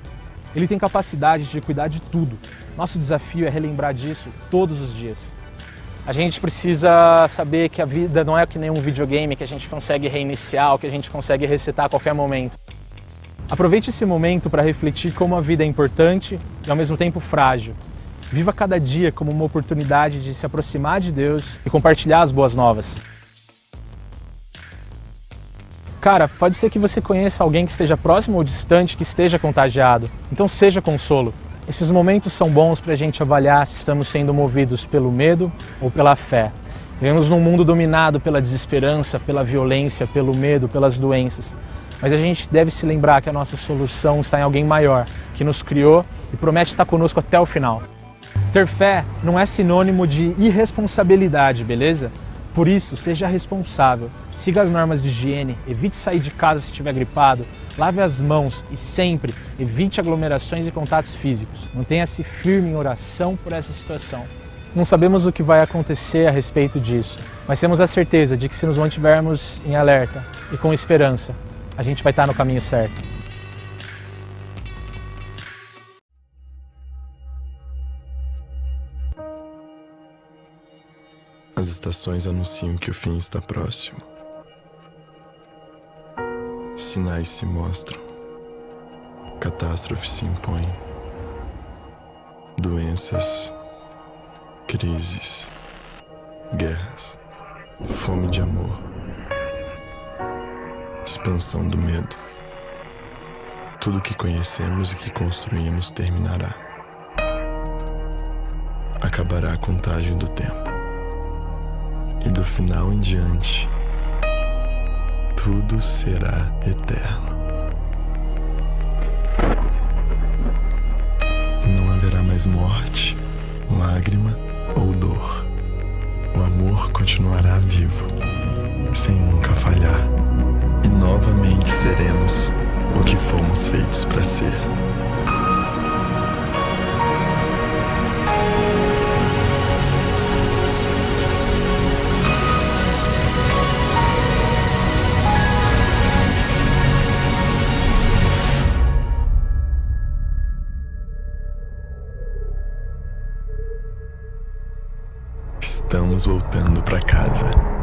Ele tem capacidade de cuidar de tudo. Nosso desafio é relembrar disso todos os dias. A gente precisa saber que a vida não é que nem um videogame que a gente consegue reiniciar ou que a gente consegue resetar a qualquer momento. Aproveite esse momento para refletir como a vida é importante e ao mesmo tempo frágil. Viva cada dia como uma oportunidade de se aproximar de Deus e compartilhar as boas novas. Cara, pode ser que você conheça alguém que esteja próximo ou distante, que esteja contagiado. Então seja consolo. Esses momentos são bons para a gente avaliar se estamos sendo movidos pelo medo ou pela fé. Vivemos num mundo dominado pela desesperança, pela violência, pelo medo, pelas doenças. Mas a gente deve se lembrar que a nossa solução está em alguém maior, que nos criou e promete estar conosco até o final. Ter fé não é sinônimo de irresponsabilidade, beleza? Por isso, seja responsável, siga as normas de higiene, evite sair de casa se estiver gripado, lave as mãos e sempre evite aglomerações e contatos físicos. Mantenha-se firme em oração por essa situação. Não sabemos o que vai acontecer a respeito disso, mas temos a certeza de que se nos mantivermos em alerta e com esperança, a gente vai estar no caminho certo. As estações anunciam que o fim está próximo. Sinais se mostram. Catástrofe se impõe. Doenças, crises, guerras, fome de amor, expansão do medo. Tudo que conhecemos e que construímos terminará. Acabará a contagem do tempo. E do final em diante, tudo será eterno. Não haverá mais morte, lágrima ou dor. O amor continuará vivo, sem nunca falhar. E novamente seremos o que fomos feitos para ser. estamos voltando para casa.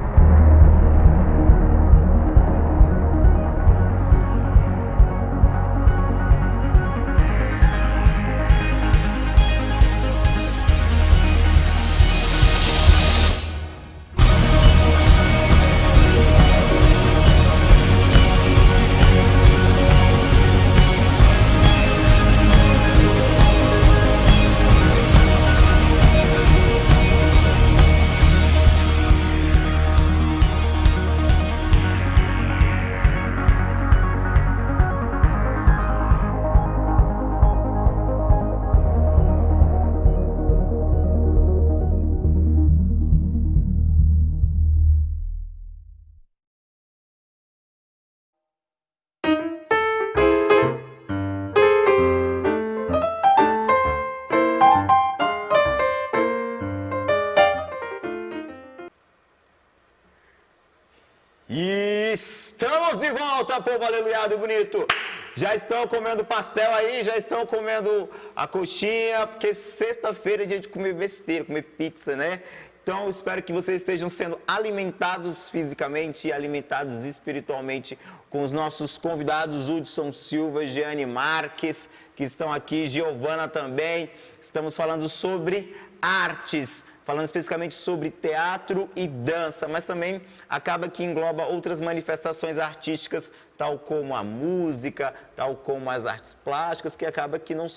E estamos de volta, povo aleluiado e bonito. Já estão comendo pastel aí, já estão comendo a coxinha, porque sexta-feira é dia de comer besteira, comer pizza, né? Então, espero que vocês estejam sendo alimentados fisicamente e alimentados espiritualmente com os nossos convidados, Hudson Silva, Jeane Marques, que estão aqui, Giovana também. Estamos falando sobre artes, falando especificamente sobre teatro e dança, mas também acaba que engloba outras manifestações artísticas, tal como a música, tal como as artes plásticas, que acaba que não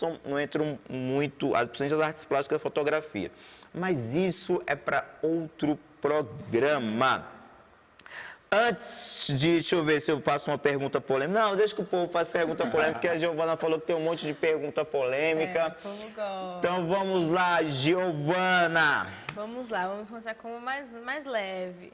entram muito, principalmente as artes plásticas e a fotografia. Mas isso é para outro programa. Antes de, deixa eu ver se eu faço uma pergunta polêmica. Não, deixa que o povo faça pergunta polêmica, porque a Giovana falou que tem um monte de pergunta polêmica. O povo gosta. Então vamos lá, Giovana. Vamos lá, vamos começar com uma mais leve.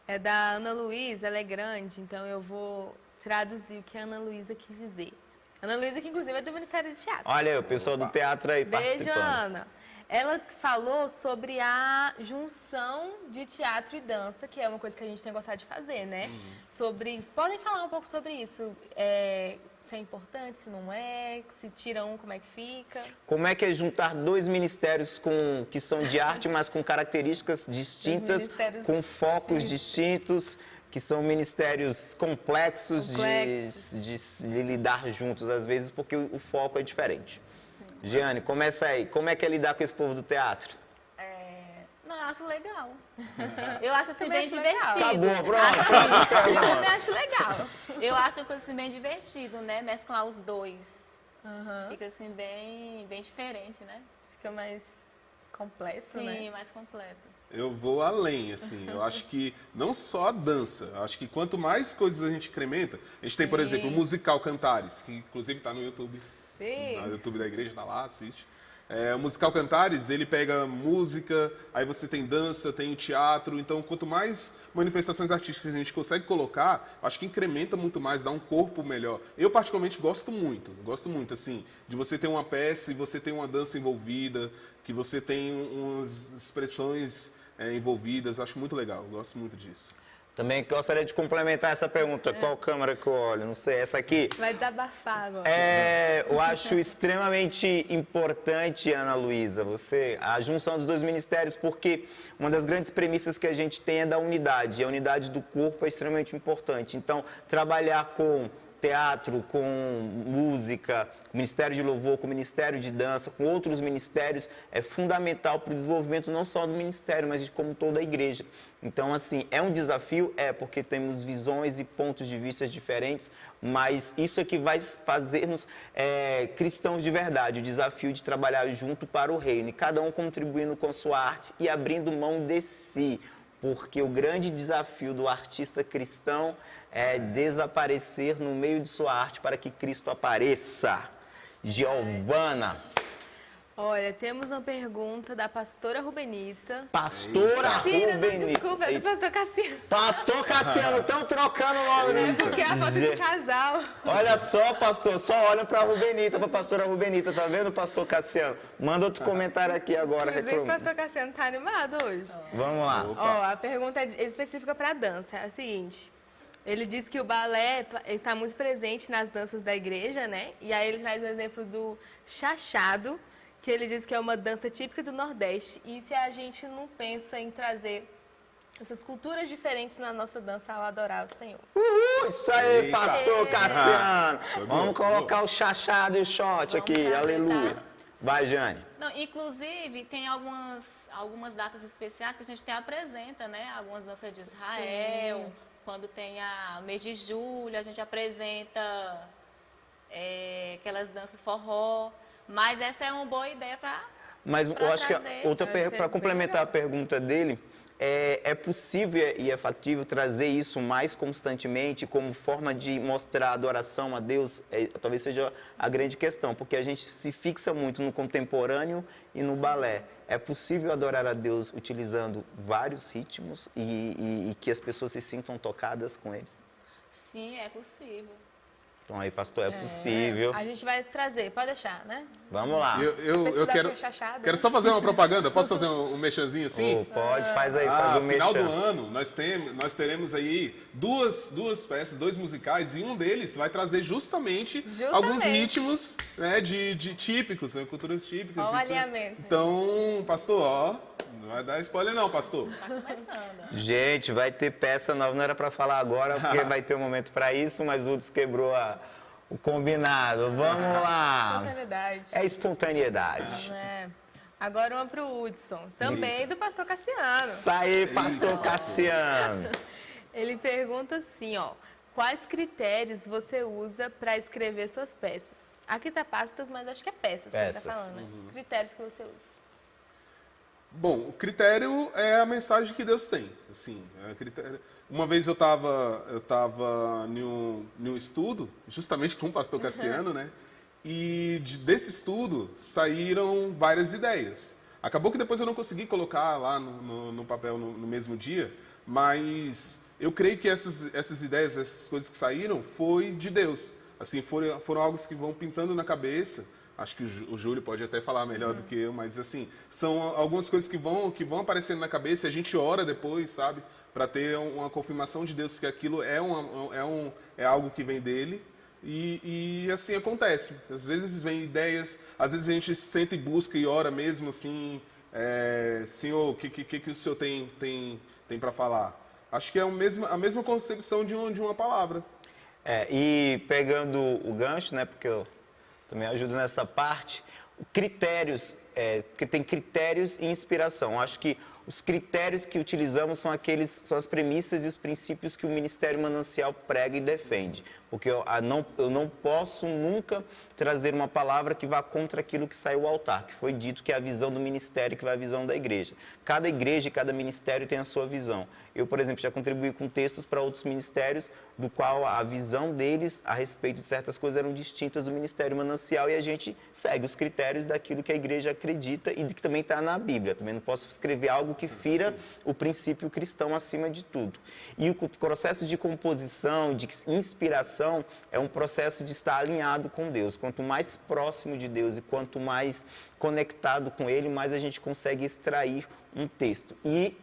É da Ana Luísa, ela é grande, então eu vou traduzir o que a Ana Luísa quis dizer. Ana Luísa, que inclusive é do Ministério de Teatro. Olha aí, o pessoal do teatro aí Beijo, participando. Ana. Ela falou sobre a junção de teatro e dança, que é uma coisa que a gente tem gostado de fazer, né? Podem falar um pouco sobre isso? Se é importante, se não é? Se tira um, como é que fica? Como é que é juntar dois ministérios que são de arte, mas com características distintas, ministérios com focos distintos, que são ministérios complexos. De lidar juntos, às vezes, porque o foco é diferente. Jeane, começa aí. Como é que é lidar com esse povo do teatro? Não, eu acho legal. Eu acho assim bem divertido. Tá bom, pronto. Eu também acho legal. Eu acho assim bem divertido, né? Mesclar os dois. Fica assim bem diferente, né? Fica mais complexo, Sim, né? mais completo. Eu vou além, assim, eu acho que não só a dança, eu acho que quanto mais coisas a gente incrementa, a gente tem, por exemplo, o musical Cantares, que inclusive está no YouTube. Sim. No YouTube da igreja, tá lá, assiste. O musical Cantares, ele pega música, aí você tem dança, tem o teatro, então quanto mais manifestações artísticas a gente consegue colocar, acho que incrementa muito mais, dá um corpo melhor. Eu particularmente gosto muito, assim, de você ter uma peça e você tem uma dança envolvida, que você tem umas expressões envolvidas, acho muito legal, eu gosto muito disso. Também gostaria de complementar essa pergunta. Qual câmera que eu olho? Não sei, essa aqui. Vai desabafar agora. Eu acho extremamente importante, Ana Luísa, a junção dos dois ministérios, porque uma das grandes premissas que a gente tem é da unidade. E a unidade do corpo é extremamente importante. Então, trabalhar com teatro, com música, com Ministério de Louvor, com Ministério de Dança, com outros ministérios, é fundamental para o desenvolvimento não só do ministério, mas de como toda a igreja. Então, assim, é um desafio? Porque temos visões e pontos de vista diferentes, mas isso é que vai fazer-nos cristãos de verdade, o desafio de trabalhar junto para o reino, e cada um contribuindo com sua arte e abrindo mão de si, porque o grande desafio do artista cristão é desaparecer no meio de sua arte para que Cristo apareça. Giovana. Olha, temos uma pergunta da pastora Rubenita. Pastora Rubenita. Desculpa, é do pastor Cassiano. Pastor Cassiano, estão trocando o nome, né? Porque é a foto de casal. Olha só, pastor, só olha para a Rubenita, para a pastora Rubenita, tá vendo, pastor Cassiano? Manda outro comentário aqui agora. Inclusive, o pastor Cassiano tá animado hoje. Vamos lá. Ó, a pergunta é específica para a dança. É a seguinte. Ele diz que o balé está muito presente nas danças da igreja, né? E aí ele traz o exemplo do chachado, que ele diz que é uma dança típica do Nordeste. E se a gente não pensa em trazer essas culturas diferentes na nossa dança ao adorar o Senhor. Isso aí, Eita. pastor Cassiano. Foi Vamos boa, colocar o chachado e o shot aqui, trazer, aleluia. tá? Vai, Jane. Não, inclusive, tem algumas datas especiais que a gente apresenta, né? Algumas danças de Israel, quando tem o mês de julho, a gente apresenta aquelas danças forró. Mas essa é uma boa ideia para Mas pra eu acho que trazer. para complementar a pergunta dele, é possível e é factível trazer isso mais constantemente como forma de mostrar adoração a Deus? Talvez seja a grande questão, porque a gente se fixa muito no contemporâneo e no balé. É possível adorar a Deus utilizando vários ritmos e que as pessoas se sintam tocadas com eles? Sim, é possível. Então aí, pastor, é possível. A gente vai trazer, pode deixar, né? Vamos lá. Eu Pesquisar quero, por chachado. quero só fazer uma propaganda. Posso fazer um mexanzinho assim? Oh, pode, faz aí, faz o final do mexão. ano, nós teremos aí duas peças, 2 musicais, e um deles vai trazer justamente. Alguns ritmos, né, de típicos, né, culturas típicas. Ó o alinhamento. Então, pastor, ó, não vai dar spoiler não, pastor. Tá começando. Gente, vai ter peça nova, não era para falar agora, porque vai ter um momento para isso, mas o Hudson quebrou o combinado. Vamos lá. Espontaneidade. É espontaneidade. É. Agora uma para o Hudson, também do pastor Cassiano. Isso aí, pastor Cassiano. Ele pergunta assim, ó, quais critérios você usa para escrever suas peças? Aqui tá pastas, mas acho que é peças que ele Peças. tá falando, né? Os critérios que você usa. Bom, o critério é a mensagem que Deus tem. Assim, critério. Uma vez eu estava em um estudo, justamente com o pastor Cassiano, né? E desse estudo saíram várias ideias. Acabou que depois eu não consegui colocar lá no papel no mesmo dia, mas eu creio que essas ideias, essas coisas que saíram, foi de Deus. Assim, foram algo que vão pintando na cabeça. Acho que o Júlio pode até falar melhor do que eu, mas assim, são algumas coisas que vão aparecendo na cabeça e a gente ora depois, sabe? Para ter uma confirmação de Deus que aquilo é algo que vem dele. E assim acontece. Às vezes vem ideias, às vezes a gente senta e busca e ora mesmo assim, Senhor, o que o Senhor tem para falar? Acho que é a mesma concepção de uma palavra. E pegando o gancho, né, porque eu também ajudo nessa parte, critérios, porque tem critérios e inspiração. Acho que os critérios que utilizamos são as premissas e os princípios que o Ministério Manancial prega e defende. Porque eu não posso nunca trazer uma palavra que vá contra aquilo que saiu do altar, que foi dito que é a visão do ministério, que vai a visão da igreja. Cada igreja e cada ministério tem a sua visão. Eu, por exemplo, já contribuí com textos para outros ministérios, do qual a visão deles a respeito de certas coisas eram distintas do Ministério Manancial, e a gente segue os critérios daquilo que a igreja acredita e que também está na Bíblia. Também não posso escrever algo que fira o princípio cristão acima de tudo. E o processo de composição, de inspiração, é um processo de estar alinhado com Deus. Quanto mais próximo de Deus e quanto mais conectado com Ele, mais a gente consegue extrair um texto. E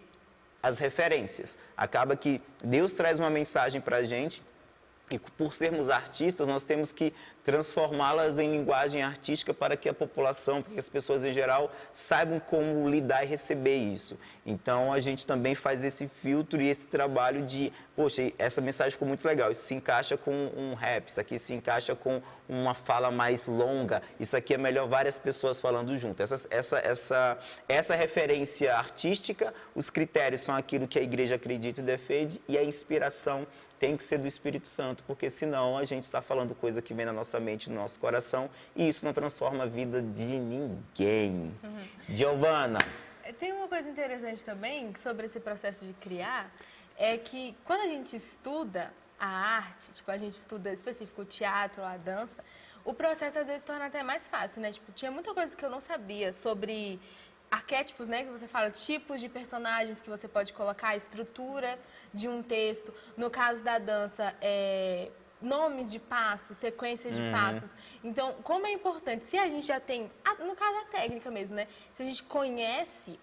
as referências. Acaba que Deus traz uma mensagem para a gente e, por sermos artistas, nós temos que transformá-las em linguagem artística para que a população, para que as pessoas em geral saibam como lidar e receber isso. Então, a gente também faz esse filtro e esse trabalho de, poxa, essa mensagem ficou muito legal, isso se encaixa com um rap, isso aqui se encaixa com uma fala mais longa, isso aqui é melhor várias pessoas falando junto. Essa referência artística, os critérios são aquilo que a igreja acredita e defende, e a inspiração tem que ser do Espírito Santo, porque senão a gente está falando coisa que vem na nossa mente, no nosso coração, e isso não transforma a vida de ninguém. Giovana. Tem uma coisa interessante também sobre esse processo de criar, é que quando a gente estuda a arte, tipo, a gente estuda específico o teatro, a dança, o processo às vezes torna até mais fácil, né? Tipo, tinha muita coisa que eu não sabia sobre arquétipos, né, que você fala, tipos de personagens que você pode colocar, a estrutura de um texto. No caso da dança, nomes de passos, sequências de passos. Então, como é importante, se a gente já tem, no caso a técnica mesmo, né, se a gente conhece,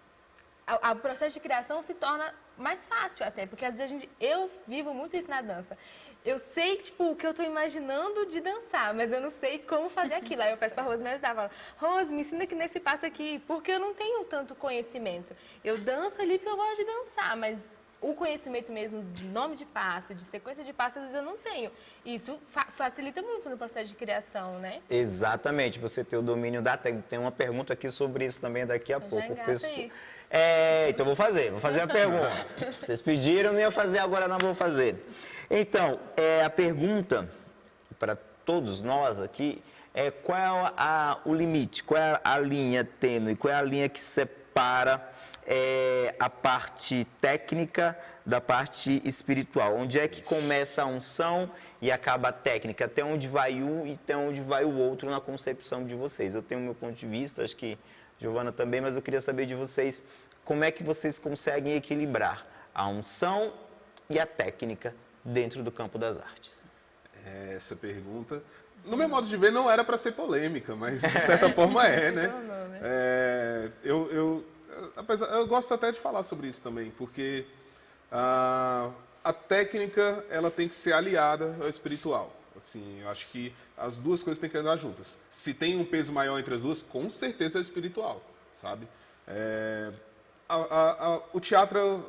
o processo de criação se torna mais fácil até, porque às vezes eu vivo muito isso na dança. Eu sei, tipo, o que eu estou imaginando de dançar, mas eu não sei como fazer aquilo. Aí eu peço para a Rose me ajudar, falo, Rose, me ensina aqui nesse passo aqui, porque eu não tenho tanto conhecimento. Eu danço ali porque eu gosto de dançar, mas o conhecimento mesmo de nome de passo, de sequência de passos, às vezes eu não tenho. Isso facilita muito no processo de criação, né? Exatamente, você ter o domínio da técnica. Tem uma pergunta aqui sobre isso também daqui a pouco. Engata aí. Então vou fazer a pergunta. Vocês pediram, não ia fazer, agora não vou fazer. Então, a pergunta para todos nós aqui é qual é o limite, qual é a linha tênue, qual é a linha que separa a parte técnica da parte espiritual. Onde é que começa a unção e acaba a técnica? Até onde vai um e até onde vai o outro na concepção de vocês? Eu tenho o meu ponto de vista, acho que Giovana também, mas eu queria saber de vocês como é que vocês conseguem equilibrar a unção e a técnica dentro do campo das artes. Essa pergunta, no meu modo de ver, não era para ser polêmica, mas de certa forma né? Eu gosto até de falar sobre isso também, porque a técnica ela tem que ser aliada ao espiritual. Assim, eu acho que as duas coisas têm que andar juntas. Se tem um peso maior entre as duas, com certeza é o espiritual, sabe? O teatro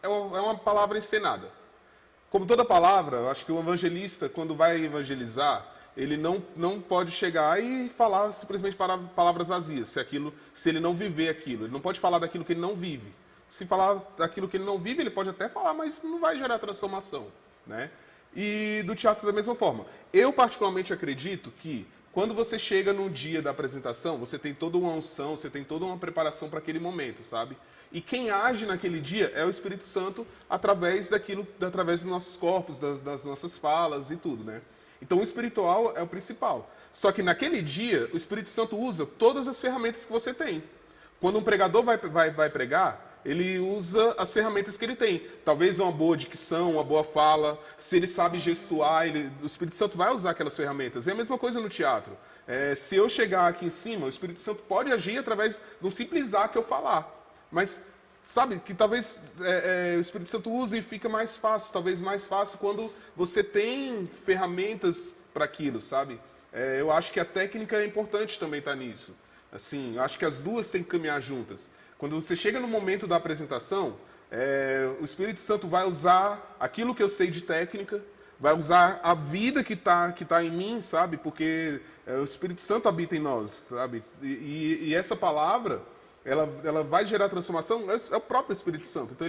é uma palavra encenada. Como toda palavra, eu acho que o evangelista, quando vai evangelizar, ele não pode chegar e falar simplesmente palavras vazias, se ele não viver aquilo. Ele não pode falar daquilo que ele não vive. Se falar daquilo que ele não vive, ele pode até falar, mas não vai gerar transformação, né? E do teatro da mesma forma. Eu particularmente acredito que quando você chega no dia da apresentação, você tem toda uma unção, você tem toda uma preparação para aquele momento, sabe? E quem age naquele dia é o Espírito Santo através dos nossos corpos, das nossas falas e tudo, né? Então o espiritual é o principal. Só que naquele dia, o Espírito Santo usa todas as ferramentas que você tem. Quando um pregador vai pregar, ele usa as ferramentas que ele tem. Talvez uma boa dicção, uma boa fala. Se ele sabe gestuar, o Espírito Santo vai usar aquelas ferramentas. É a mesma coisa no teatro. Se eu chegar aqui em cima, o Espírito Santo pode agir através de um simples A que eu falar. Mas, sabe, que talvez o Espírito Santo use e fica mais fácil. Talvez mais fácil quando você tem ferramentas para aquilo, sabe? Eu acho que a técnica é importante também estar nisso. Assim, eu acho que as duas têm que caminhar juntas. Quando você chega no momento da apresentação, o Espírito Santo vai usar aquilo que eu sei de técnica, vai usar a vida que tá em mim, sabe? Porque o Espírito Santo habita em nós, sabe? E essa palavra, ela vai gerar transformação, é o próprio Espírito Santo. Então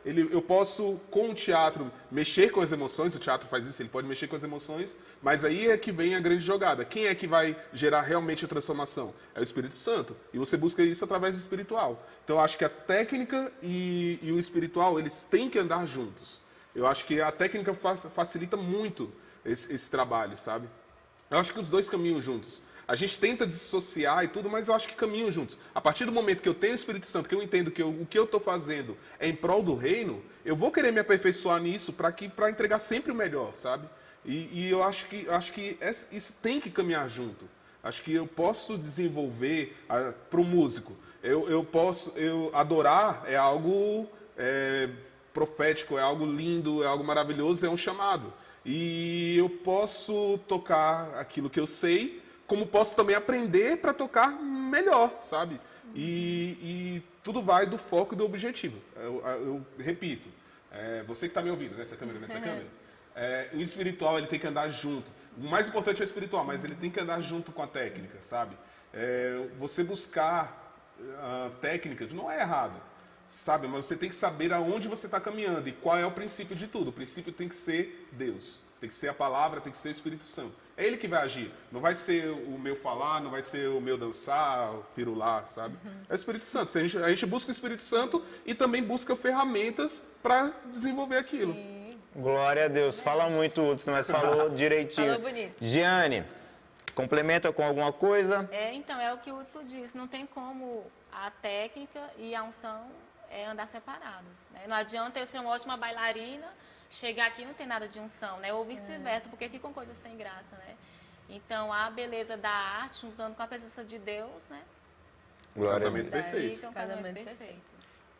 eu posso, com o teatro, mexer com as emoções, o teatro faz isso, ele pode mexer com as emoções, mas aí é que vem a grande jogada. Quem é que vai gerar realmente a transformação? É o Espírito Santo. E você busca isso através do espiritual. Então eu acho que a técnica e o espiritual, eles têm que andar juntos. Eu acho que a técnica facilita muito esse trabalho, sabe? Eu acho que os dois caminham juntos. A gente tenta dissociar e tudo, mas eu acho que caminham juntos. A partir do momento que eu tenho o Espírito Santo, que eu entendo que o que eu estou fazendo é em prol do reino, eu vou querer me aperfeiçoar nisso para entregar sempre o melhor, sabe? E eu acho que isso tem que caminhar junto. Acho que eu posso desenvolver para o músico. Adorar é algo profético, é algo lindo, é algo maravilhoso, é um chamado. E eu posso tocar aquilo que eu sei, como posso também aprender para tocar melhor, sabe? E tudo vai do foco e do objetivo. Eu repito, você que está me ouvindo, nessa câmera. O espiritual ele tem que andar junto. O mais importante é o espiritual, mas ele tem que andar junto com a técnica, sabe? Você buscar técnicas não é errado, sabe? Mas você tem que saber aonde você está caminhando e qual é o princípio de tudo. O princípio tem que ser Deus, tem que ser a palavra, tem que ser o Espírito Santo. É Ele que vai agir. Não vai ser o meu falar, não vai ser o meu dançar, o firular, sabe? É o Espírito Santo. A gente busca o Espírito Santo e também busca ferramentas para desenvolver aquilo. Glória a Deus. Fala muito, Hudson, mas falou direitinho. Falou bonito. Giane, complementa com alguma coisa? Então, é o que o Hudson disse. Não tem como a técnica e a unção andar separados, né? Não adianta eu ser uma ótima bailarina, chegar aqui e não tem nada de unção, né? Ou vice-versa, porque ficam coisas sem graça, né? Então, a beleza da arte, juntando com a presença de Deus, né? Glória a Casamento Deus. perfeito. É um casamento perfeito.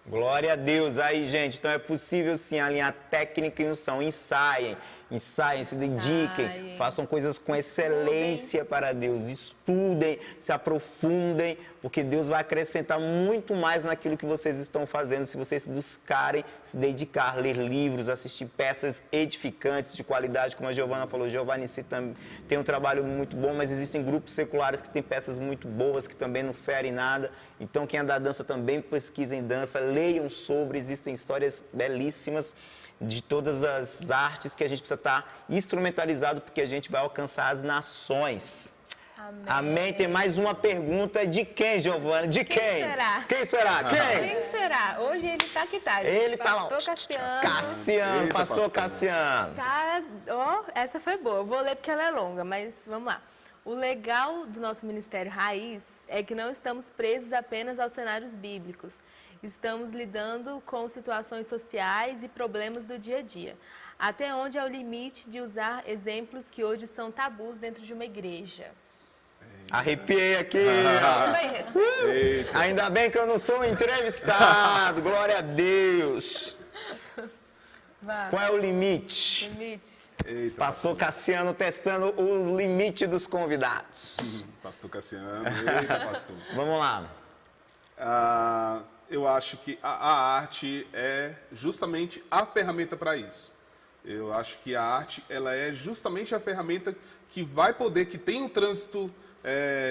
Glória a Deus. Aí, gente, então é possível sim alinhar técnica e unção. Ensaiem, ensaiem, se dediquem, façam coisas com excelência para Deus, estudem, se aprofundem, porque Deus vai acrescentar muito mais naquilo que vocês estão fazendo se vocês buscarem se dedicar, ler livros, assistir peças edificantes de qualidade, como a Giovana falou. Giovana em si também tem um trabalho muito bom, mas existem grupos seculares que têm peças muito boas, que também não ferem nada. Então, quem é da dança também pesquisem dança, leiam sobre, existem histórias belíssimas de todas as artes que a gente precisa estar instrumentalizado, porque a gente vai alcançar as nações. Amém. Amém. Tem mais uma pergunta. De quem, Giovana? De quem? será? Quem será? Quem? Quem será? Hoje ele tá que tá, gente. Ele tá lá. Pastor Cassiano. Cassiano, Eita, pastor Cassiano. Tá, ó, essa foi boa. Eu vou ler porque ela é longa, mas vamos lá. O legal do nosso Ministério Raiz é que não estamos presos apenas aos cenários bíblicos. Estamos lidando com situações sociais e problemas do dia a dia. Até onde é o limite de usar exemplos que hoje são tabus dentro de uma igreja? Arrepiei aqui. Bem, Ainda bem que eu não sou um entrevistado. Glória a Deus. vá. Qual é o limite? Limite. Eita, Pastor Cassiano testando os limites dos convidados. pastor Cassiano, eita, pastor. Vamos lá. Eu acho que a arte é justamente a ferramenta para isso. Eu acho que a arte, ela é justamente a ferramenta que vai poder, que tem um trânsito,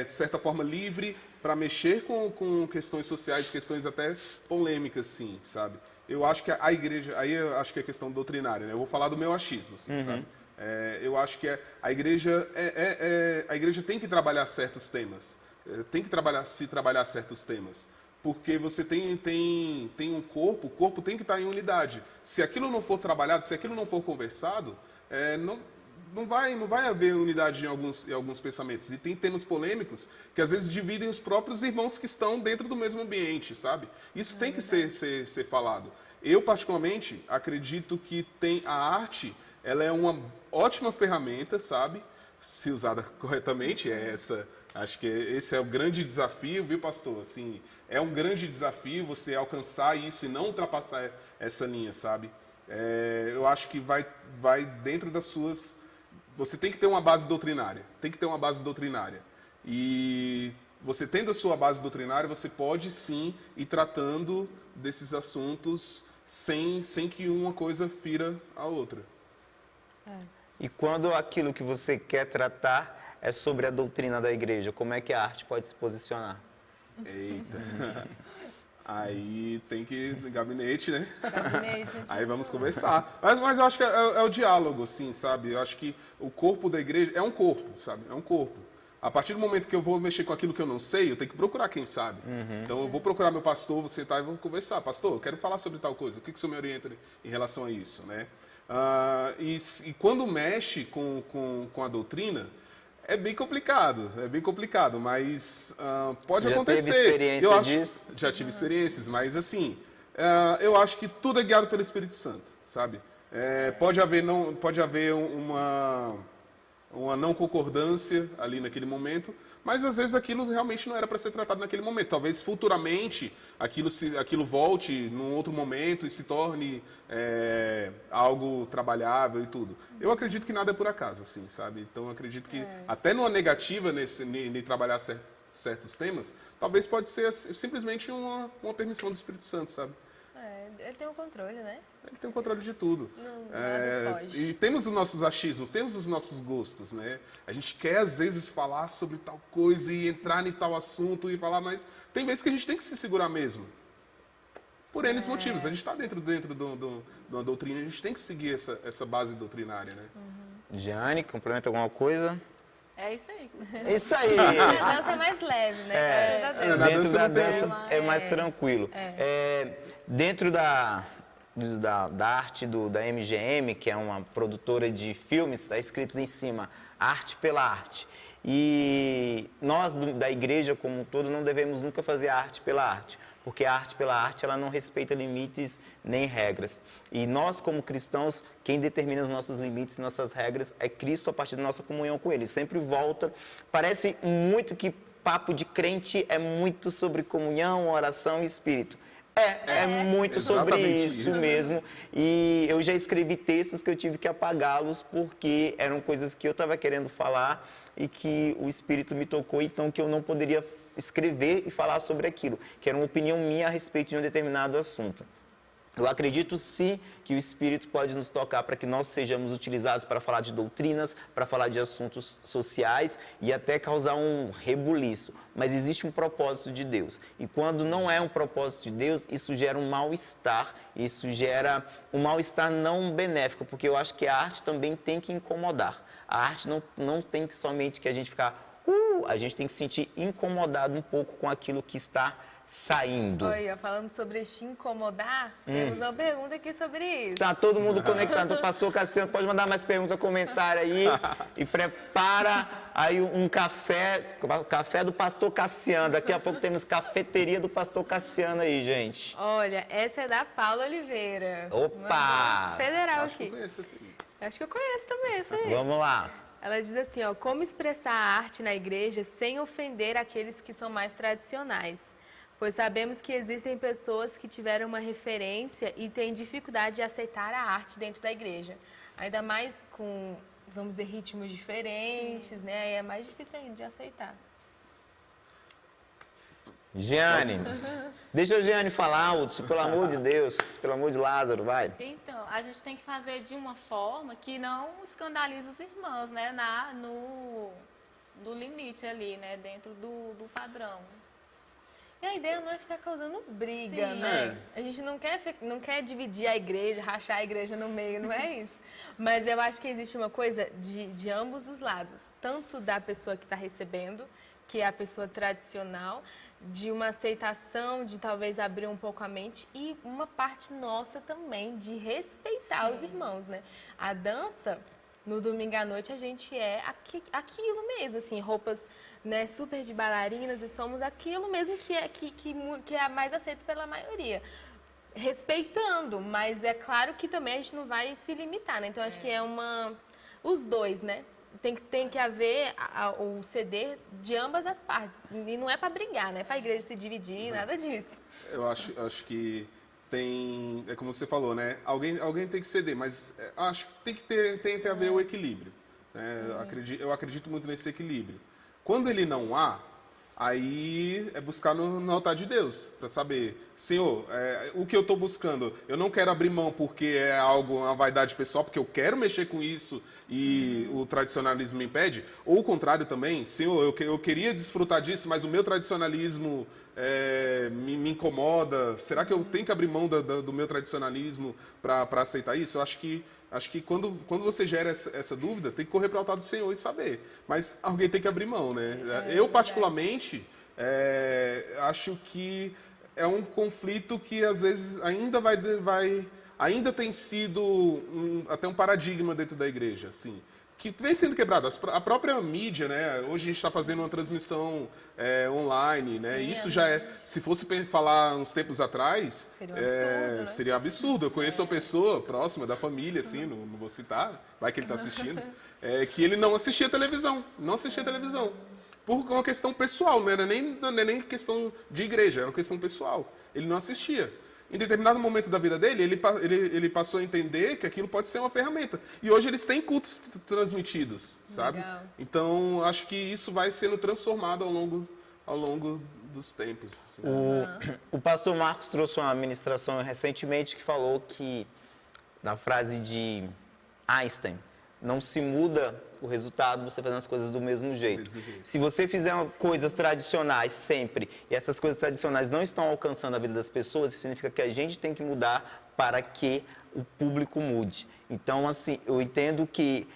de certa forma, livre para mexer com questões sociais, questões até polêmicas, sim, sabe? Eu acho que a igreja, aí eu acho que é questão doutrinária, né? Eu vou falar do meu achismo, assim, sabe? Eu acho que a igreja tem que trabalhar certos temas, tem que trabalhar certos temas. Porque você tem um corpo, o corpo tem que estar em unidade. Se aquilo não for trabalhado, se aquilo não for conversado, não vai haver unidade em alguns pensamentos. E tem temas polêmicos que às vezes dividem os próprios irmãos que estão dentro do mesmo ambiente, sabe? Isso tem que ser falado. Eu, particularmente, acredito que a arte, ela é uma ótima ferramenta, sabe? Se usada corretamente, acho que esse é o grande desafio, viu, pastor? Assim, é um grande desafio você alcançar isso e não ultrapassar essa linha, sabe? Eu acho que vai dentro das suas... Você tem que ter uma base doutrinária. E você tendo a sua base doutrinária, você pode sim ir tratando desses assuntos sem que uma coisa fira a outra. E quando aquilo que você quer tratar é sobre a doutrina da igreja, como é que a arte pode se posicionar? Eita. Aí tem que ir no gabinete, né? Gabinete. Aí vamos conversar. Mas eu acho que é o diálogo, assim, sabe? Eu acho que o corpo da igreja é um corpo, sabe? É um corpo. A partir do momento que eu vou mexer com aquilo que eu não sei, eu tenho que procurar quem sabe. Então eu vou procurar meu pastor, vou sentar e vou conversar. Pastor, eu quero falar sobre tal coisa. O que o senhor me orienta em relação a isso, né? E quando mexe com a doutrina, é bem complicado, mas pode acontecer. Já teve experiência disso? Já tive experiências, mas assim, eu acho que tudo é guiado pelo Espírito Santo, sabe? Pode haver uma não concordância ali naquele momento, mas às vezes aquilo realmente não era para ser tratado naquele momento. Talvez futuramente aquilo volte num outro momento e se torne algo trabalhável e tudo. Eu acredito que nada é por acaso, assim, sabe? Então eu acredito que até numa negativa em trabalhar certos temas, talvez pode ser simplesmente uma permissão do Espírito Santo, sabe? Ele tem o controle, né? Ele tem o controle de tudo. Nada foge. E temos os nossos achismos, temos os nossos gostos, né? A gente quer, às vezes, falar sobre tal coisa e entrar em tal assunto e falar, mas tem vezes que a gente tem que se segurar mesmo. Por N motivos. A gente está dentro de uma doutrina, a gente tem que seguir essa base doutrinária, né? Jane, complementa alguma coisa? É isso aí. Isso aí! A dança é mais leve, né? Graças a Deus. Na Dentro dança da não tem. dança é mais tranquilo. Dentro da arte da MGM, que é uma produtora de filmes, está escrito em cima, arte pela arte. E nós, da igreja como um todo, não devemos nunca fazer arte pela arte, porque a arte pela arte ela não respeita limites nem regras. E nós, como cristãos, quem determina os nossos limites, nossas regras, é Cristo a partir da nossa comunhão com Ele. Sempre volta. Parece muito que papo de crente é muito sobre comunhão, oração e espírito. É muito sobre exatamente isso isso. mesmo. E eu já escrevi textos que eu tive que apagá-los porque eram coisas que eu estava querendo falar e que o Espírito me tocou, então que eu não poderia escrever e falar sobre aquilo, que era uma opinião minha a respeito de um determinado assunto. Eu acredito sim que o Espírito pode nos tocar para que nós sejamos utilizados para falar de doutrinas, para falar de assuntos sociais e até causar um rebuliço. Mas existe um propósito de Deus. E quando não é um propósito de Deus, isso gera um mal-estar. Isso gera um mal-estar não benéfico, porque eu acho que a arte também tem que incomodar. A arte não tem que somente que a gente ficar... a gente tem que se sentir incomodado um pouco com aquilo que está saindo. Olha, falando sobre te incomodar, temos uma pergunta aqui sobre isso. Tá todo mundo conectado. O pastor Cassiano pode mandar mais perguntas, comentário aí. E prepara aí um café do pastor Cassiano. Daqui a pouco temos cafeteria do pastor Cassiano aí, gente. Olha, essa é da Paula Oliveira. Opa! Federal Acho que eu aqui. conheço assim. Acho que eu conheço também essa aí. Vamos lá. Ela diz assim, ó, como expressar a arte na igreja sem ofender aqueles que são mais tradicionais? Pois sabemos que existem pessoas que tiveram uma referência e têm dificuldade de aceitar a arte dentro da igreja. Ainda mais com, vamos dizer, ritmos diferentes, né? Aí é mais difícil ainda de aceitar. Jeane, deixa a Jeane falar, Hudson, pelo amor de Deus, pelo amor de Lázaro, vai. Então, a gente tem que fazer de uma forma que não escandalize os irmãos, né? No limite ali, né? Dentro do padrão. E a ideia não é ficar causando briga, Sim. né? A gente não quer dividir a igreja, rachar a igreja no meio, não é isso. Mas eu acho que existe uma coisa de ambos os lados. Tanto da pessoa que está recebendo, que é a pessoa tradicional, de uma aceitação, de talvez abrir um pouco a mente, e uma parte nossa também, de respeitar os irmãos, né? A dança, no domingo à noite, a gente é aquilo mesmo, assim, roupas... né, super de bailarinas, e somos aquilo mesmo que é mais aceito pela maioria. Respeitando, mas é claro que também a gente não vai se limitar, né? Então, acho que é os dois, né? Tem que haver o ceder de ambas as partes. E não é para brigar, não é para a igreja se dividir, nada disso. Eu acho que tem... É como você falou, né? Alguém tem que ceder, mas acho que tem que haver o equilíbrio. Né? Eu acredito muito nesse equilíbrio. Quando ele não há, aí é buscar no altar de Deus, para saber, Senhor, o que eu estou buscando, eu não quero abrir mão porque é uma vaidade pessoal, porque eu quero mexer com isso e o tradicionalismo me impede, ou o contrário também, Senhor, eu queria desfrutar disso, mas o meu tradicionalismo me incomoda, será que eu tenho que abrir mão do meu tradicionalismo para aceitar isso? Eu acho que quando você gera essa dúvida, tem que correr para o altar do Senhor e saber. Mas alguém tem que abrir mão, né? Eu, particularmente, acho que é um conflito que, às vezes, ainda tem sido até um paradigma dentro da igreja, assim. Que vem sendo quebrado. A própria mídia, né? Hoje a gente está fazendo uma transmissão online, né? Sim, isso já se fosse falar uns tempos atrás, Seria um absurdo, né? seria um absurdo. Eu conheço uma pessoa próxima da família, assim, não vou citar, vai que ele está assistindo, que ele não assistia televisão, por uma questão pessoal, não era nem questão de igreja, era uma questão pessoal. Ele não assistia. Em determinado momento da vida dele, ele passou a entender que aquilo pode ser uma ferramenta. E hoje eles têm cultos transmitidos, sabe? Legal. Então, acho que isso vai sendo transformado ao longo dos tempos. Assim. O pastor Marcos trouxe uma ministração recentemente que falou que, na frase de Einstein, não se muda o resultado você fazendo as coisas do mesmo jeito. Se você fizer coisas tradicionais sempre, e essas coisas tradicionais não estão alcançando a vida das pessoas, isso significa que a gente tem que mudar para que o público mude. Então, assim, eu entendo que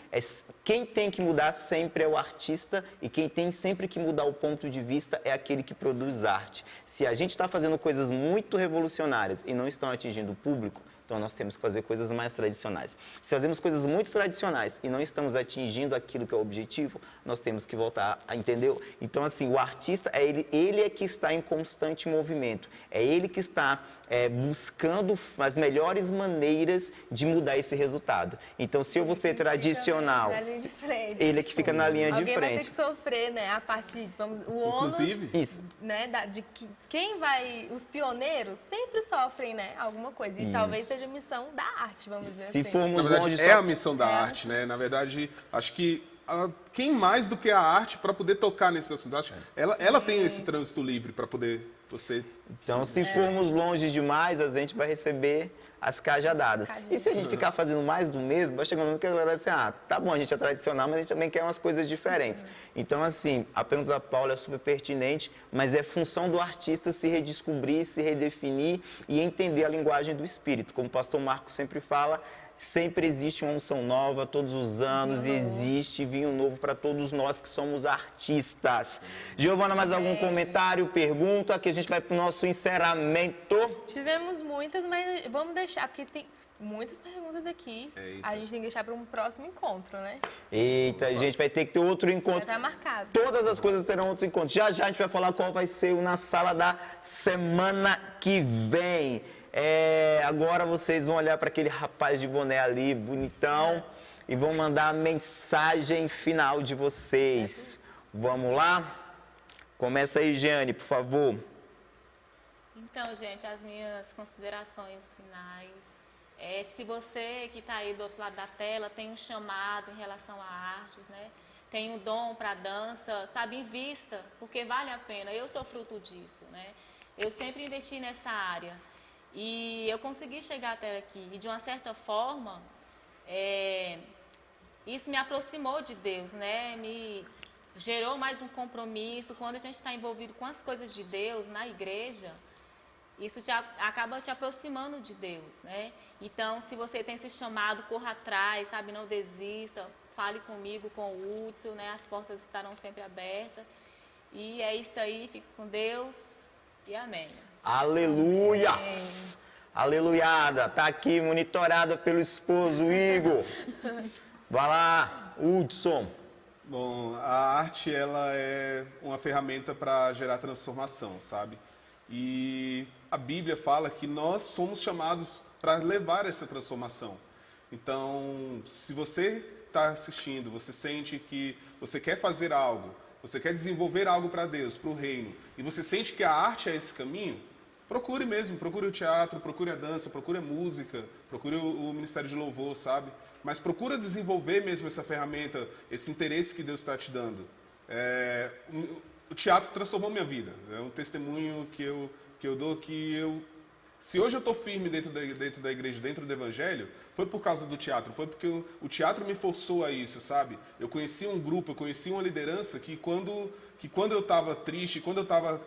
quem tem que mudar sempre é o artista e quem tem sempre que mudar o ponto de vista é aquele que produz arte. Se a gente está fazendo coisas muito revolucionárias e não estão atingindo o público, Então nós temos que fazer coisas mais tradicionais. Se fazemos coisas muito tradicionais e não estamos atingindo aquilo que é o objetivo, nós temos que voltar a entender. Então assim, o artista, ele é que está em constante movimento. É ele que está buscando as melhores maneiras de mudar esse resultado. Então, se eu vou ser tradicional, ele é que fica na linha de frente. Alguém vai ter que sofrer, né? A parte, o ônus, Inclusive, isso. né? Quem vai, os pioneiros sempre sofrem, né? Alguma coisa. E Isso. talvez seja a missão da arte, vamos dizer Se assim. formos na verdade, longe é só... a missão da arte, né? Na verdade, acho que quem mais do que a arte para poder tocar nesse assunto? Acho, ela tem esse trânsito livre para poder você... Então, se formos longe demais, a gente vai receber as cajadadas. E se a gente ficar fazendo mais do mesmo, vai chegando um momento que a galera vai dizer, tá bom, a gente é tradicional, mas a gente também quer umas coisas diferentes. Então, assim, a pergunta da Paula é super pertinente, mas é função do artista se redescobrir, se redefinir e entender a linguagem do espírito. Como o pastor Marcos sempre fala, sempre existe uma unção nova todos os anos e existe vinho novo para todos nós que somos artistas. Giovana, mais algum comentário, pergunta, que a gente vai para o nosso encerramento? Tivemos muitas, mas vamos deixar, porque tem muitas perguntas aqui. Eita. A gente tem que deixar para um próximo encontro, né? Eita, a gente vai ter que ter outro Já encontro. está marcado. Todas as coisas terão outros encontros. Já já a gente vai falar qual vai ser o na sala da semana que vem. Agora vocês vão olhar para aquele rapaz de boné ali, bonitão, e vão mandar a mensagem final de vocês. Vamos lá? Começa aí, Jeane, por favor. Então, gente, as minhas considerações finais. Se você que está aí do outro lado da tela tem um chamado em relação a artes, né? Tem um dom para dança, sabe, invista, porque vale a pena. Eu sou fruto disso, né? Eu sempre investi nessa área. E eu consegui chegar até aqui. E, de uma certa forma, isso me aproximou de Deus, né? Me gerou mais um compromisso. Quando a gente está envolvido com as coisas de Deus na igreja, isso acaba te aproximando de Deus, né? Então, se você tem esse chamado, corra atrás, sabe? Não desista. Fale comigo, com o Hudson, né? As portas estarão sempre abertas. E é isso aí. Fique com Deus. E amém. Aleluias! Aleluiada! Tá aqui monitorada pelo esposo Igor. Vai lá, Hudson. Bom, a arte, ela é uma ferramenta para gerar transformação, sabe? E a Bíblia fala que nós somos chamados para levar essa transformação. Então, se você está assistindo, você sente que você quer fazer algo, você quer desenvolver algo para Deus, para o reino, e você sente que a arte é esse caminho, procure mesmo, procure o teatro, procure a dança, procure a música, procure o Ministério de Louvor, sabe? Mas procura desenvolver mesmo essa ferramenta, esse interesse que Deus está te dando. O teatro transformou minha vida. É um testemunho que eu dou se hoje eu estou firme dentro da igreja, dentro do evangelho, foi por causa do teatro, foi porque o teatro me forçou a isso, sabe? Eu conheci um grupo, eu conheci uma liderança que quando eu estava triste, quando eu estava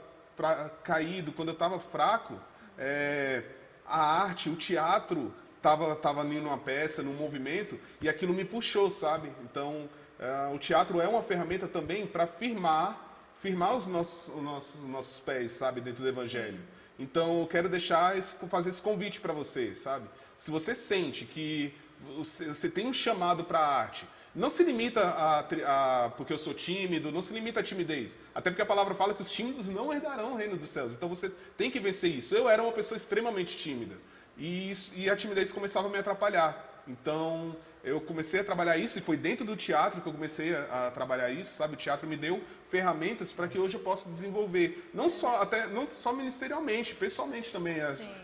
caído, quando eu estava fraco, a arte, o teatro estava ali numa peça, num movimento, e aquilo me puxou, sabe? Então, o teatro é uma ferramenta também para firmar os nossos pés, sabe, dentro do evangelho. Então, eu quero fazer esse convite para você, sabe? Se você sente que você tem um chamado para a arte, não se limita porque eu sou tímido, não se limita à timidez. Até porque a palavra fala que os tímidos não herdarão o reino dos céus. Então, você tem que vencer isso. Eu era uma pessoa extremamente tímida. E a timidez começava a me atrapalhar. Então, eu comecei a trabalhar isso, e foi dentro do teatro que eu comecei a trabalhar isso, sabe? O teatro me deu ferramentas para que hoje eu possa desenvolver, não só ministerialmente, pessoalmente também.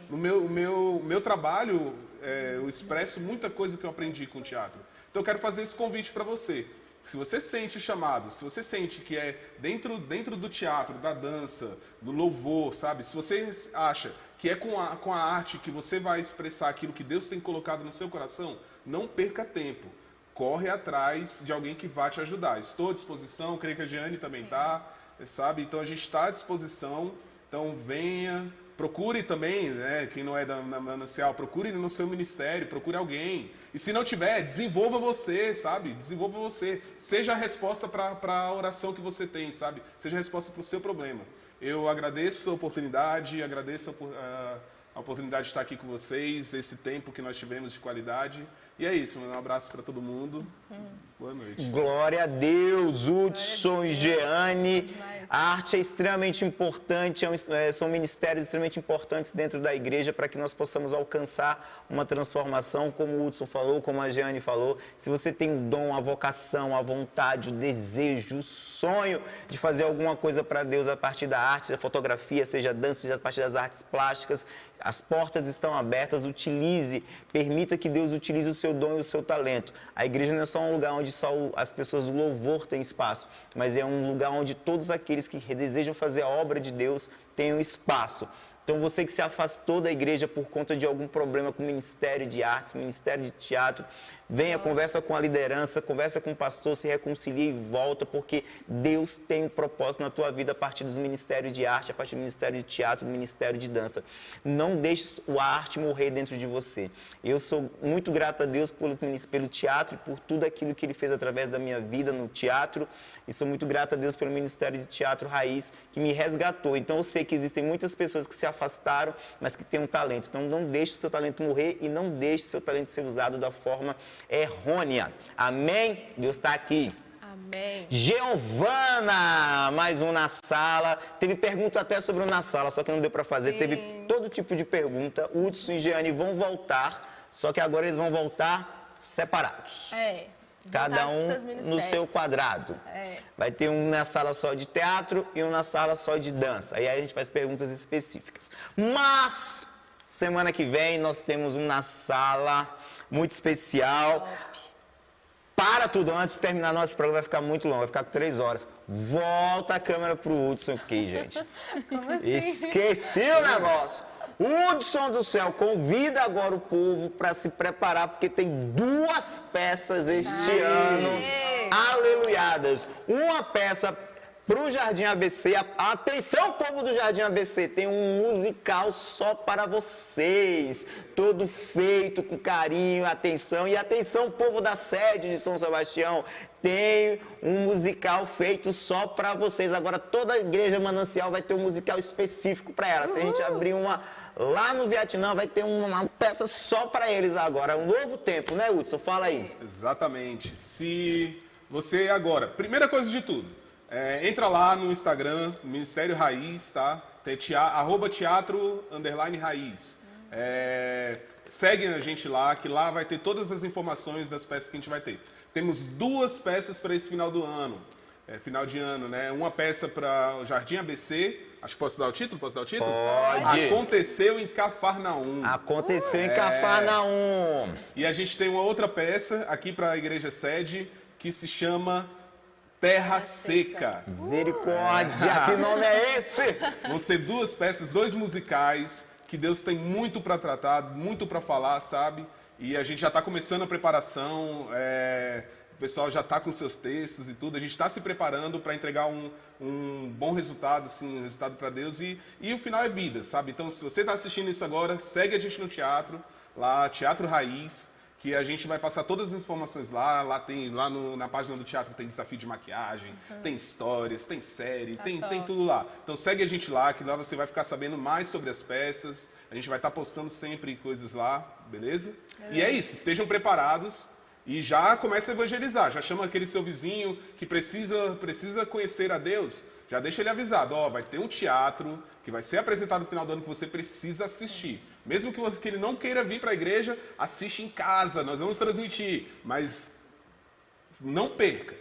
No meu trabalho, eu expresso muita coisa que eu aprendi com o teatro. Então, eu quero fazer esse convite para você. Se você sente o chamado, se você sente que é dentro do teatro, da dança, do louvor, sabe? Se você acha que é com a arte que você vai expressar aquilo que Deus tem colocado no seu coração, não perca tempo. Corre atrás de alguém que vai te ajudar. Estou à disposição, creio que a Jeane também está, sabe? Então, a gente está à disposição. Então, venha, procure também, né? Quem não é da Manancial, procure no seu ministério, procure alguém. E se não tiver, desenvolva você, sabe? Desenvolva você. Seja a resposta para a oração que você tem, sabe? Seja a resposta para o seu problema. Eu agradeço a oportunidade, agradeço a oportunidade de estar aqui com vocês, esse tempo que nós tivemos de qualidade. E é isso, um abraço para todo mundo. Boa noite. Glória a Deus, Hudson e Jeane. A arte é extremamente importante, são ministérios extremamente importantes dentro da igreja para que nós possamos alcançar uma transformação, como o Hudson falou, como a Jeane falou. Se você tem o dom, a vocação, a vontade, o desejo, o sonho de fazer alguma coisa para Deus a partir da arte, da fotografia, seja dança, seja a partir das artes plásticas, as portas estão abertas, utilize, permita que Deus utilize o seu dom e o seu talento. A igreja não é só um lugar onde só as pessoas do louvor têm espaço, mas é um lugar onde todos aqueles que desejam fazer a obra de Deus tenham espaço. Então você que se afastou da igreja por conta de algum problema com o Ministério de Artes, Ministério de Teatro, venha, conversa com a liderança, conversa com o pastor, se reconcilia e volta, porque Deus tem um propósito na tua vida a partir dos ministérios de arte, a partir do Ministério de Teatro, do Ministério de Dança. Não deixe a arte morrer dentro de você. Eu sou muito grato a Deus pelo teatro e por tudo aquilo que Ele fez através da minha vida no teatro. E sou muito grato a Deus pelo Ministério de Teatro Raiz, que me resgatou. Então eu sei que existem muitas pessoas que se afastaram, mas que têm um talento. Então não deixe o seu talento morrer e não deixe o seu talento ser usado da forma errônea. Amém? Deus está aqui. Amém. Giovana, mais um na sala. Teve pergunta até sobre o na sala, só que não deu para fazer. Sim. Teve todo tipo de pergunta. Hudson e Jeane vão voltar, só que agora eles vão voltar separados. Cada um no seu quadrado. Vai ter um na sala só de teatro e um na sala só de dança. Aí a gente faz perguntas específicas. Mas semana que vem nós temos um na sala muito especial. Top. Para tudo, antes de terminar nosso programa vai ficar muito longo, vai ficar com 3 horas. Volta a câmera pro Hudson aqui, gente. Como assim? Esqueci o negócio. Hudson do céu, convida agora o povo para se preparar, porque tem 2 peças este ano. Aleluiadas. Uma peça para o Jardim ABC. Atenção, povo do Jardim ABC, tem um musical só para vocês. Todo feito com carinho, atenção. E atenção, povo da sede de São Sebastião, tem um musical feito só para vocês. Agora toda a igreja Manancial vai ter um musical específico para ela. Se a gente abrir uma lá no Vietnã, vai ter uma peça só para eles agora. Um novo tempo, né, Hudson? Fala aí. Exatamente. Se você agora, primeira coisa de tudo, entra lá no Instagram, Ministério Raiz, tá? Tem @teatro_raiz. Segue a gente lá, que lá vai ter todas as informações das peças que a gente vai ter. Temos 2 peças para esse final do ano, final de ano, né? Uma peça para o Jardim ABC, acho que posso dar o título? Posso dar o título? Pode. Aconteceu em Cafarnaum. Aconteceu em Cafarnaum. E a gente tem uma outra peça aqui para a igreja sede, que se chama Terra Seca. Misericórdia, que nome é esse? Vão ser 2 peças, 2 musicais, que Deus tem muito para tratar, muito para falar, sabe? E a gente já está começando a preparação, o pessoal já está com seus textos e tudo, a gente está se preparando para entregar um bom resultado, assim, um resultado para Deus, e o final é vida, sabe? Então, se você está assistindo isso agora, segue a gente no teatro, lá, Teatro Raiz, que a gente vai passar todas as informações lá tem, na página do teatro tem desafio de maquiagem, tem histórias, tem série, tem tudo lá. Então segue a gente lá, que lá você vai ficar sabendo mais sobre as peças, a gente vai estar postando sempre coisas lá, beleza? E é isso, estejam preparados e já comece a evangelizar, já chama aquele seu vizinho que precisa conhecer a Deus, já deixa ele avisado, vai ter um teatro que vai ser apresentado no final do ano que você precisa assistir. Mesmo que ele não queira vir para a igreja, assiste em casa, nós vamos transmitir. Mas não perca.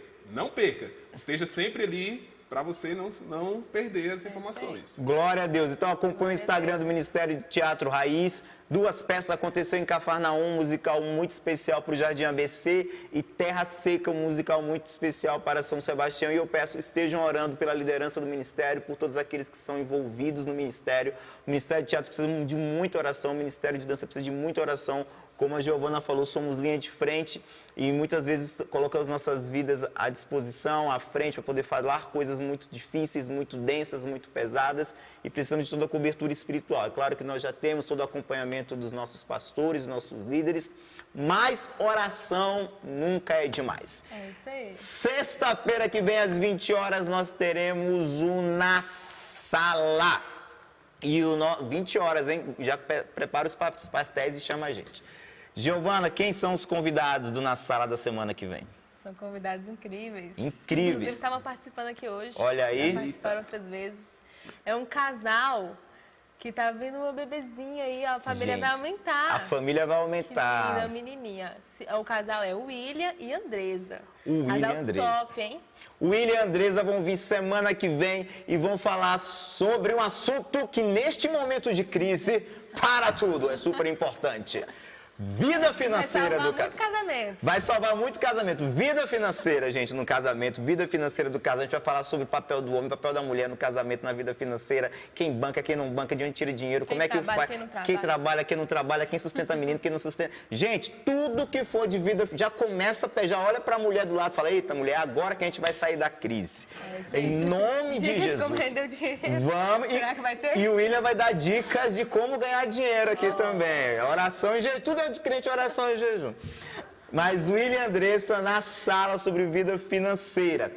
Esteja sempre ali para você não perder as informações. Glória a Deus. Então acompanhe o Instagram do Ministério de Teatro Raiz. 2 peças aconteceram em Cafarnaum, um musical muito especial para o Jardim ABC, e Terra Seca, um musical muito especial para São Sebastião. E eu peço, estejam orando pela liderança do Ministério, por todos aqueles que são envolvidos no Ministério. O Ministério de Teatro precisa de muita oração, o Ministério de Dança precisa de muita oração. Como a Giovana falou, somos linha de frente e muitas vezes colocamos nossas vidas à disposição, à frente, para poder falar coisas muito difíceis, muito densas, muito pesadas, e precisamos de toda a cobertura espiritual. É claro que nós já temos todo o acompanhamento dos nossos pastores, nossos líderes, mas oração nunca é demais. É isso aí. Sexta-feira que vem, às 20 horas, nós teremos o Na Sala. E 20 horas, hein? Já prepara os pastéis e chama a gente. Giovana, quem são os convidados do Na Sala da semana que vem? São convidados incríveis. Incríveis. Inclusive, estavam participando aqui hoje. Olha aí. Já participaram outras vezes. É um casal que tá vindo uma bebezinha aí, ó, a família Gente, vai aumentar. A família vai Que aumentar. linda, menininha. O casal é o William e Andresa. O William Casal e Andresa. top, hein? O William e a Andresa vão vir semana que vem e vão falar sobre um assunto que neste momento de crise, para tudo, é super importante. Vida financeira do casamento. Vai salvar muito casamento. Vida financeira, gente, no casamento. Vida financeira do casamento. A gente vai falar sobre o papel do homem, o papel da mulher no casamento, na vida financeira. Quem banca, quem não banca, de onde tira dinheiro, como é que faz. Quem trabalha, quem não trabalha, quem sustenta menino, quem não sustenta. Gente, tudo que for de vida já começa, já olha pra mulher do lado e fala: eita, mulher, agora que a gente vai sair da crise. Em nome de Jesus. Como render dinheiro. Vamos. Será que vai ter? E o William vai dar dicas de como ganhar dinheiro aqui também. Oração e jejum. Tudo é de crente, oração e jejum. Mas William e Andressa na sala sobre vida financeira.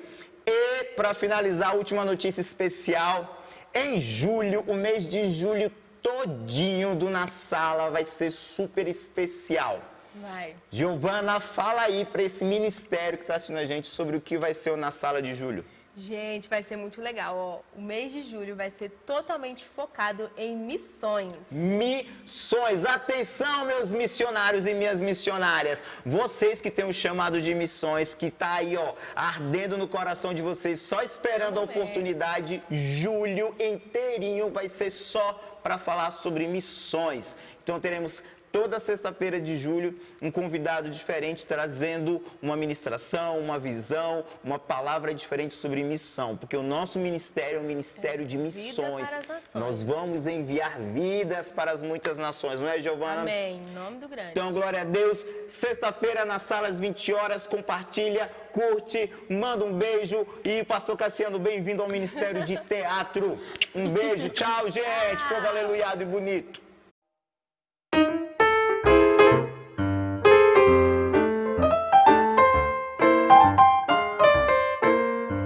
E, para finalizar, a última notícia especial. Em julho, o mês de julho todinho do Na Sala vai ser super especial. Vai. Giovana, fala aí para esse ministério que está assistindo a gente sobre o que vai ser o Na Sala de julho. Gente, vai ser muito legal. Ó, o mês de julho vai ser totalmente focado em missões. Missões. Atenção, meus missionários e minhas missionárias. Vocês que têm um chamado de missões, que está aí, ó, ardendo no coração de vocês, só esperando a oportunidade. Julho inteirinho vai ser só para falar sobre missões. Então teremos toda sexta-feira de julho, um convidado diferente trazendo uma ministração, uma visão, uma palavra diferente sobre missão. Porque o nosso ministério é um ministério de missões. Vida para as nações. Nós vamos enviar vidas para as muitas nações, não é, Giovana? Amém. Em nome do grande. Então, glória a Deus. Sexta-feira, na sala às 20 horas, compartilha, curte, manda um beijo. E, pastor Cassiano, bem-vindo ao Ministério de Teatro. Um beijo, tchau, gente. Povo aleluiado e bonito.